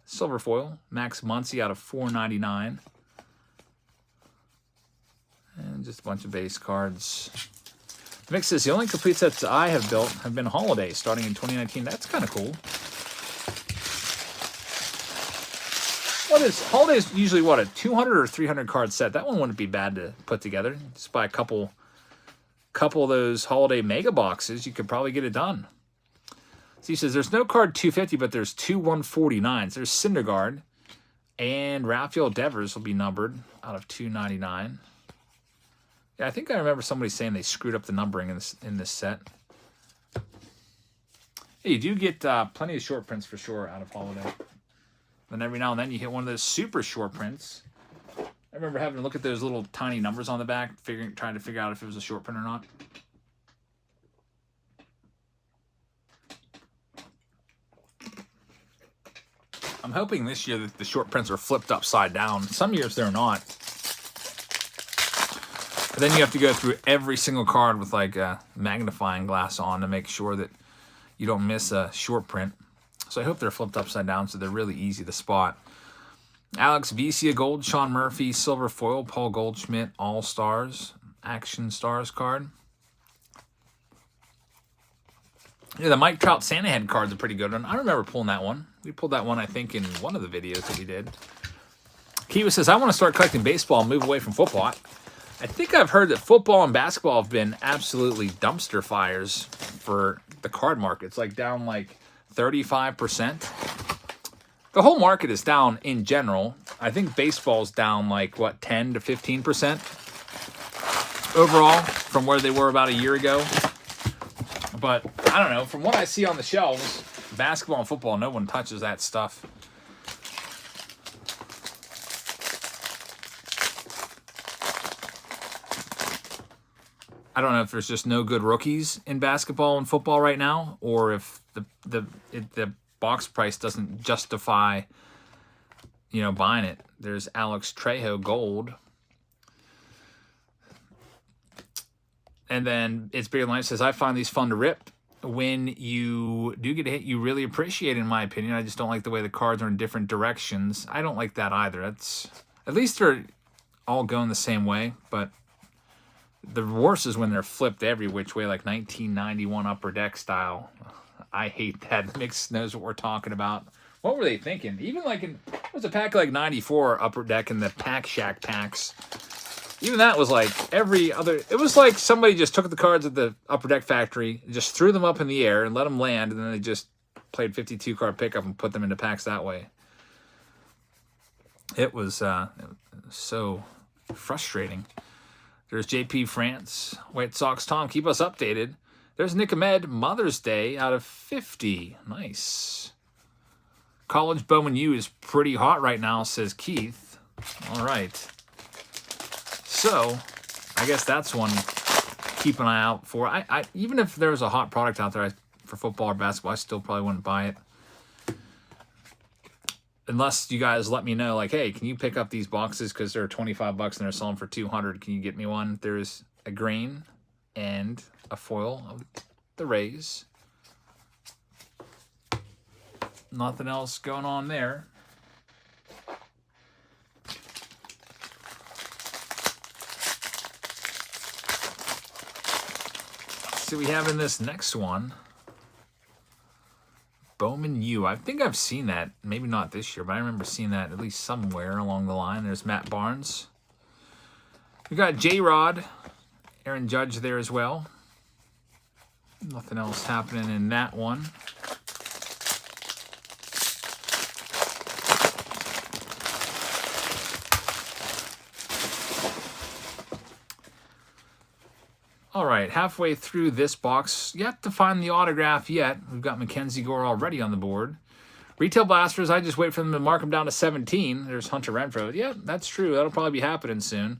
silver foil. Max Muncy out of 499. And just a bunch of base cards. The mix says the only complete sets I have built have been Holiday starting in 2019. That's kind of cool. Holiday is usually what, a 200 or 300 card set? That one wouldn't be bad to put together. Just buy a couple couple of those holiday mega boxes, you could probably get it done. So he says, there's no card 250, but there's two 149s. There's Syndergaard, and Rafael Devers will be numbered out of 299. Yeah, I think I remember somebody saying they screwed up the numbering in this set. Yeah, you do get plenty of short prints for sure out of holiday. Then every now and then you hit one of those super short prints. I remember having to look at those little tiny numbers on the back, trying to figure out if it was a short print or not. I'm hoping this year that the short prints are flipped upside down. Some years they're not. But then you have to go through every single card with like a magnifying glass on to make sure that you don't miss a short print. So I hope they're flipped upside down so they're really easy to spot. Alex Vesia Gold, Sean Murphy, Silver Foil, Paul Goldschmidt, All-Stars, Action Stars card. Yeah, the Mike Trout Santa Head card's a pretty good one. I remember pulling that one. We pulled that one, I think, in one of the videos that we did. Kiva says, I want to start collecting baseball and move away from football. I think I've heard that football and basketball have been absolutely dumpster fires for the card market. It's like down like 35%. The whole market is down in general. I think baseball's down like, what, 10 to 15% overall from where they were about a year ago. But I don't know. From what I see on the shelves, basketball and football, no one touches that stuff. I don't know if there's just no good rookies in basketball and football right now, or if the box price doesn't justify, buying it. There's Alex Trejo Gold. And then It's Bigger Than Life says, I find these fun to rip. When you do get a hit, you really appreciate it, in my opinion. I just don't like the way the cards are in different directions. I don't like that either. At least they're all going the same way, but the worst is when they're flipped every which way, like 1991 Upper Deck style. I hate that. Mix knows what we're talking about. What were they thinking? Even like it was a pack like 94 Upper Deck in the Pack Shack packs. Even that was like every other... It was like somebody just took the cards at the Upper Deck factory, just threw them up in the air and let them land, and then they just played 52-card pickup and put them into packs that way. It was so frustrating. There's JP France, White Sox Tom. Keep us updated. There's Nick Ahmed, Mother's Day out of 50. Nice. College Bowman U is pretty hot right now, says Keith. All right. So, I guess that's one keep an eye out for. I even if there was a hot product out there for football or basketball, I still probably wouldn't buy it. Unless you guys let me know, like, hey, can you pick up these boxes because they're $25 and they're selling for $200? Can you get me one? There's a grain and a foil of the Rays. Nothing else going on there. So we have in this next one, Bowman U. I think I've seen that. Maybe not this year, but I remember seeing that at least somewhere along the line. There's Matt Barnes. We got J-Rod, Aaron Judge there as well. Nothing else happening in that one. All right, halfway through this box. Yet to find the autograph yet. We've got Mackenzie Gore already on the board. Retail Blasters, I just wait for them to mark them down to 17. There's Hunter Renfroe. Yeah, that's true. That'll probably be happening soon.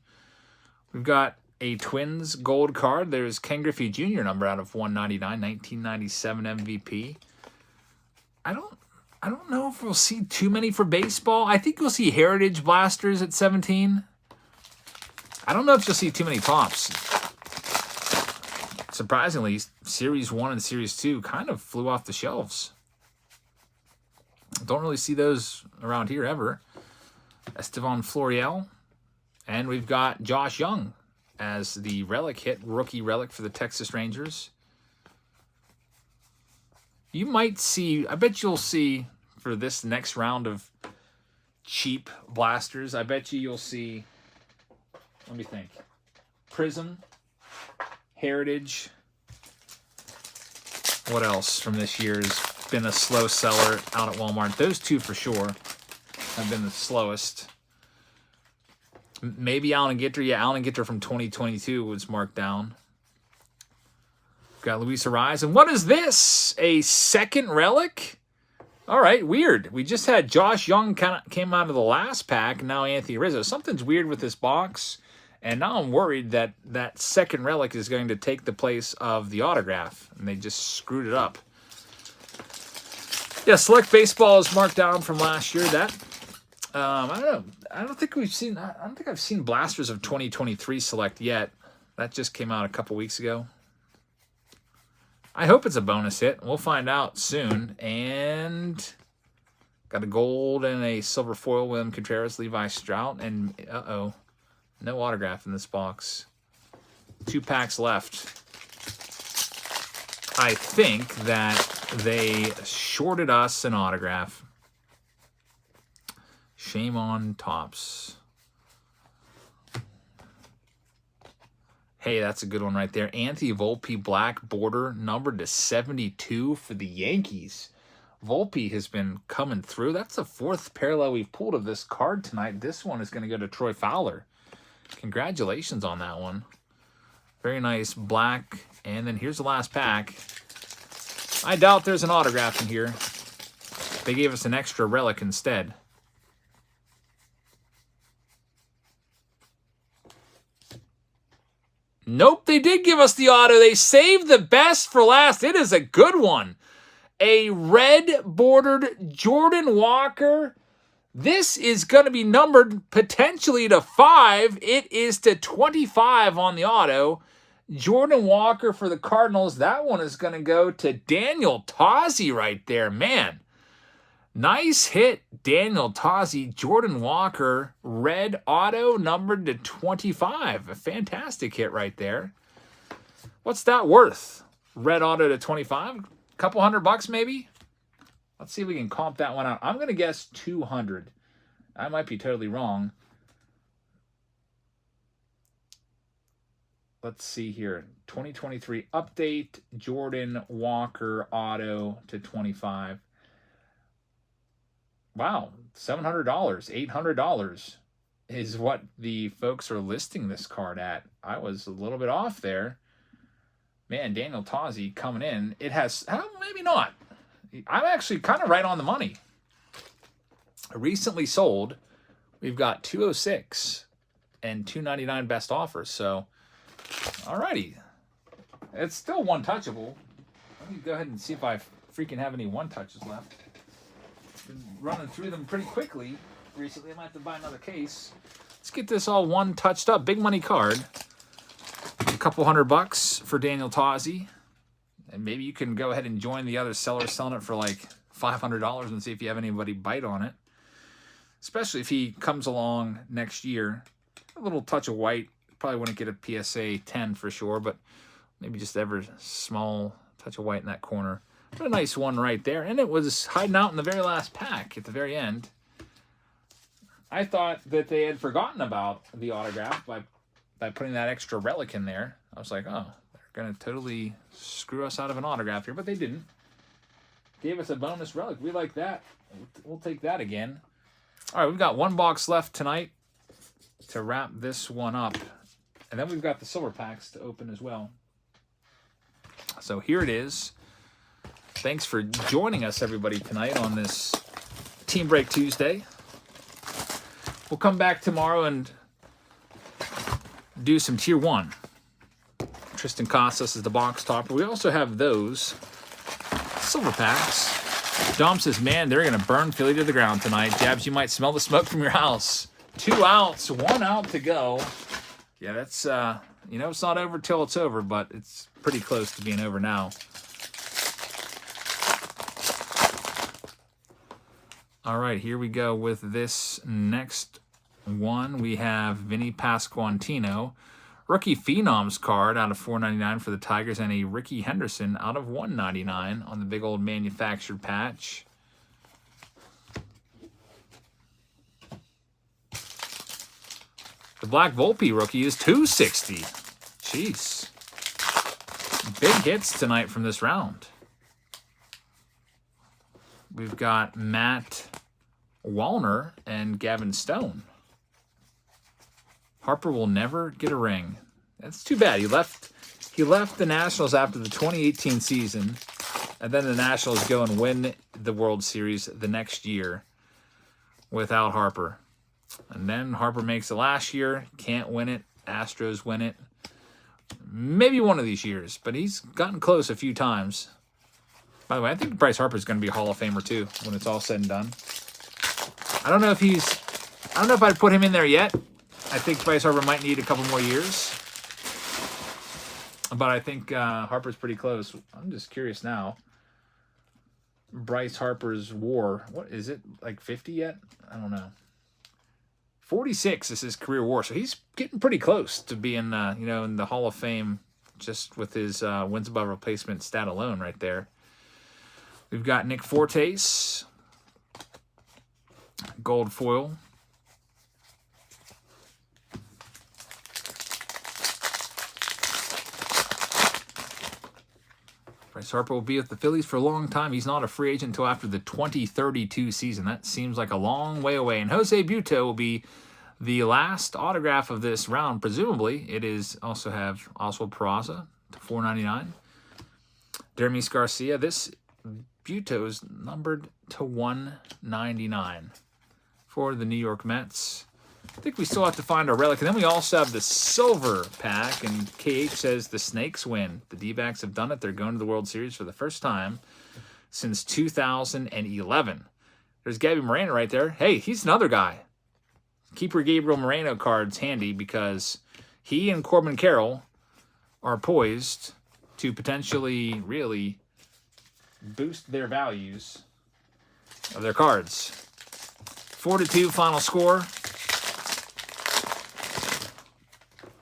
We've got a Twins gold card. There's Ken Griffey Jr. number out of 199, 1997 MVP. I don't know if we'll see too many for baseball. I think we'll see Heritage Blasters at 17. I don't know if you'll see too many Topps. Surprisingly, Series 1 and Series 2 kind of flew off the shelves. Don't really see those around here ever. Estevan Florial. And we've got Josh Young as the relic hit, rookie relic for the Texas Rangers. You might see, I bet you'll see for this next round of cheap blasters, I bet you'll see, let me think, Prism, Heritage. What else from this year has been a slow seller out at Walmart? Those two for sure have been the slowest. Maybe Allen Gitter. Yeah, Allen Gitter from 2022 was marked down. Got Luis Ariz. And what is this? A second relic? All right, weird. We just had Josh Young came out of the last pack, and now Anthony Rizzo. Something's weird with this box, and now I'm worried that that second relic is going to take the place of the autograph, and they just screwed it up. Yeah, Select Baseball is marked down from last year. That I don't know. I don't think I've seen Blasters of 2023 Select yet. That just came out a couple weeks ago. I hope it's a bonus hit. We'll find out soon. And got a gold and a silver foil. William Contreras, Levi Strout, and no autograph in this box. 2 packs left. I think that they shorted us an autograph. Shame on Topps. Hey, that's a good one right there. Anthony Volpe black border numbered to 72 for the Yankees. Volpe has been coming through. That's the 4th parallel we've pulled of this card tonight. This one is going to go to Troy Fowler. Congratulations on that one. Very nice black. And then here's the last pack. I doubt there's an autograph in here. They gave us an extra relic instead. Nope, they did give us the auto. They saved the best for last. It is a good one. A red-bordered Jordan Walker. This is going to be numbered potentially to 5. It is to 25 on the auto. Jordan Walker for the Cardinals. That one is going to go to Daniel Tozzi right there. Man, nice hit, Daniel Tozzi. Jordan Walker, red auto, numbered to 25. A fantastic hit right there. What's that worth? Red auto to 25? A couple $100 maybe? Let's see if we can comp that one out. I'm going to guess 200. I might be totally wrong. Let's see here. 2023 update, Jordan Walker auto to 25. Wow, $700, $800 is what the folks are listing this card at. I was a little bit off there. Man, Daniel Tozzi coming in. It has, maybe not. I'm actually kind of right on the money. Recently sold, we've got 206 and 299 best offers. So, alrighty. It's still one touchable. Let me go ahead and see if I freaking have any one touches left. Been running through them pretty quickly recently. I might have to buy another case. Let's get this all one touched up. Big money card. A couple $100 for Daniel Tozzi. And maybe you can go ahead and join the other sellers selling it for like $500 and see if you have anybody bite on it. Especially if he comes along next year. A little touch of white. Probably wouldn't get a PSA 10 for sure, but maybe just ever small touch of white in that corner. But a nice one right there. And it was hiding out in the very last pack at the very end. I thought that they had forgotten about the autograph by putting that extra relic in there. I was like, oh, they're going to totally screw us out of an autograph here. But they didn't. Gave us a bonus relic. We like that. We'll take that again. All right, we've got one box left tonight to wrap this one up. And then we've got the silver packs to open as well. So here it is. Thanks for joining us, everybody, tonight on this Team Break Tuesday. We'll come back tomorrow and do some Tier 1. Tristan Casas is the box topper. We also have those silver packs. Dom says, man, they're going to burn Philly to the ground tonight. Jabs, you might smell the smoke from your house. 2 outs, 1 out to go. Yeah, that's, it's not over till it's over, but it's pretty close to being over now. All right, here we go with this next one. We have Vinny Pasquantino, rookie Phenoms card out of $4.99 for the Tigers, and a Ricky Henderson out of $1.99 on the big old manufactured patch. The Black Volpe rookie is $260. Jeez. Big hits tonight from this round. We've got Matt Wallner and Gavin Stone. Harper will never get a ring. That's too bad. He left the Nationals after the 2018 season, and then the Nationals go and win the World Series the next year without Harper. And then Harper makes it last year, can't win it. Astros win it. Maybe one of these years, but he's gotten close a few times. By the way, I think Bryce Harper is going to be a Hall of Famer too when it's all said and done. I don't know if I'd put him in there yet. I think Bryce Harper might need a couple more years. But I think Harper's pretty close. I'm just curious now. Bryce Harper's WAR, what is it, like 50 yet? I don't know. 46 is his career WAR, so he's getting pretty close to being, in the Hall of Fame, just with his wins above replacement stat alone right there. We've got Nick Fortes, gold foil. Bryce Harper will be with the Phillies for a long time. He's not a free agent until after the 2032 season. That seems like a long way away. And Jose Butto will be the last autograph of this round, presumably. It is also have Oswald Peraza to $4.99. Dermis Garcia. This Butto is numbered to $1.99 for the New York Mets. I think we still have to find a relic. And then we also have the silver pack. And KH says the Snakes win. The D-backs have done it. They're going to the World Series for the first time since 2011. There's Gabby Moreno right there. Hey, he's another guy. Keep your Gabriel Moreno cards handy because he and Corbin Carroll are poised to potentially really boost their values of their cards. 4-2 final score.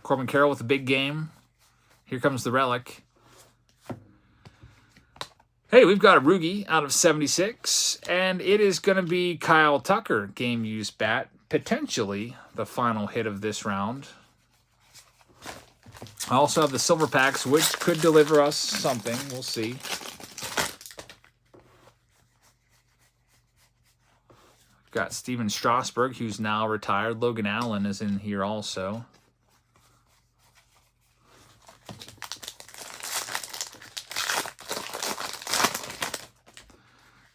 Corbin Carroll with a big game. Here comes the relic. Hey, we've got a Rugi out of 76, and it is going to be Kyle Tucker, game used bat, potentially the final hit of this round. I also have the silver packs, which could deliver us something. We'll see. We've got Steven Strasburg, who's now retired. Logan Allen is in here also.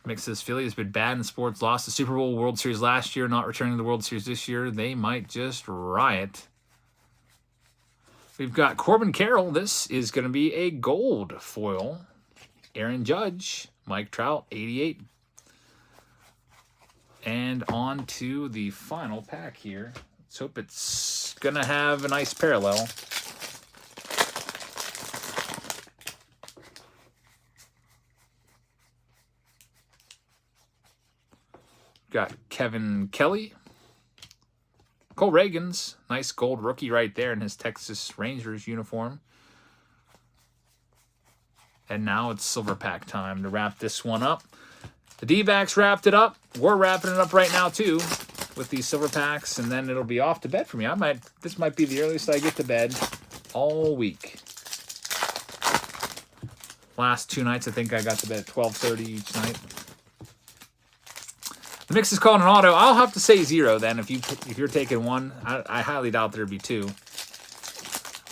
Mixes Philly has been bad in sports. Lost the Super Bowl, World Series last year, not returning to the World Series this year. They might just riot. We've got Corbin Carroll. This is going to be a gold foil. Aaron Judge, Mike Trout, 88. And on to the final pack here. Let's hope it's going to have a nice parallel. Got Kevin Kelly. Cole Reagans. Nice gold rookie right there in his Texas Rangers uniform. And now it's silver pack time to wrap this one up. The D-backs wrapped it up. We're wrapping it up right now too with these silver packs, and then it'll be off to bed for me. This might be the earliest I get to bed all week. Last two nights, I think I got to bed at 12:30 each night. The mix is called an auto. I'll have to say 0 then if you're taking one. I highly doubt there'd be 2.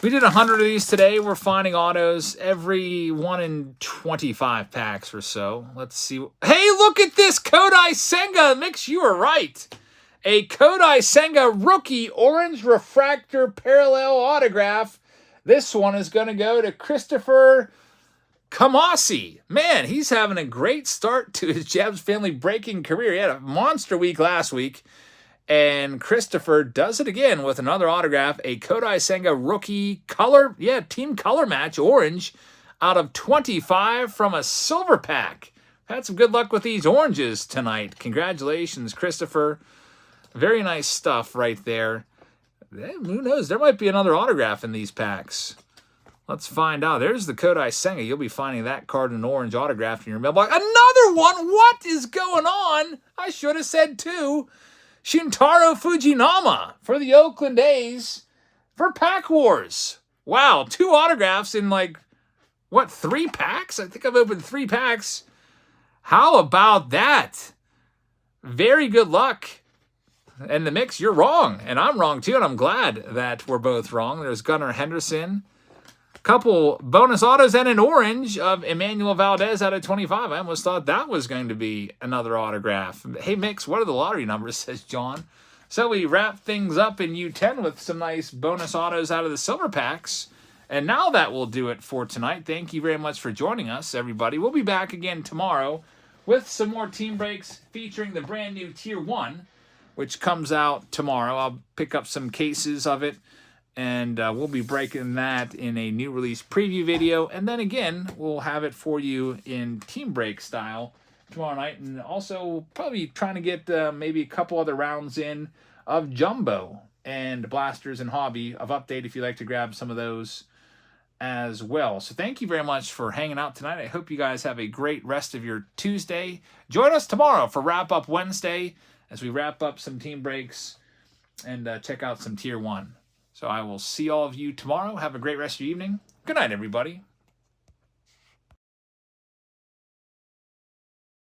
We did 100 of these today. We're finding autos every 1 in 25 packs or so. Let's see. Hey, look at this Kodai Senga mix. You were right. A Kodai Senga rookie orange refractor parallel autograph. This one is going to go to Christopher Kamasi. Man, he's having a great start to his Jabs family breaking career. He had a monster week last week. And Christopher does it again with another autograph. A Kodai Senga rookie color, team color match, orange, out of 25 from a silver pack. Had some good luck with these oranges tonight. Congratulations, Christopher. Very nice stuff right there. Who knows? There might be another autograph in these packs. Let's find out. There's the Kodai Senga. You'll be finding that card in orange autographed in your mailbox. Another one? What is going on? I should have said 2. Shintaro Fujinama for the Oakland A's for Pack Wars. Wow, 2 autographs in what, 3 packs? I think I've opened 3 packs. How about that? Very good luck. And the mix, you're wrong. And I'm wrong too, and I'm glad that we're both wrong. There's Gunnar Henderson. Couple bonus autos and an orange of Emmanuel Valdez out of 25. I almost thought that was going to be another autograph. Hey, Mix, what are the lottery numbers, says John. So we wrap things up in U10 with some nice bonus autos out of the silver packs. And now that will do it for tonight. Thank you very much for joining us, everybody. We'll be back again tomorrow with some more team breaks featuring the brand new Tier 1, which comes out tomorrow. I'll pick up some cases of it, and we'll be breaking that in a new release preview video. And then again, we'll have it for you in team break style tomorrow night. And also probably trying to get maybe a couple other rounds in of Jumbo and Blasters and Hobby of Update if you'd like to grab some of those as well. So thank you very much for hanging out tonight. I hope you guys have a great rest of your Tuesday. Join us tomorrow for Wrap Up Wednesday as we wrap up some team breaks and check out some Tier 1. So I will see all of you tomorrow. Have a great rest of your evening. Good night, everybody.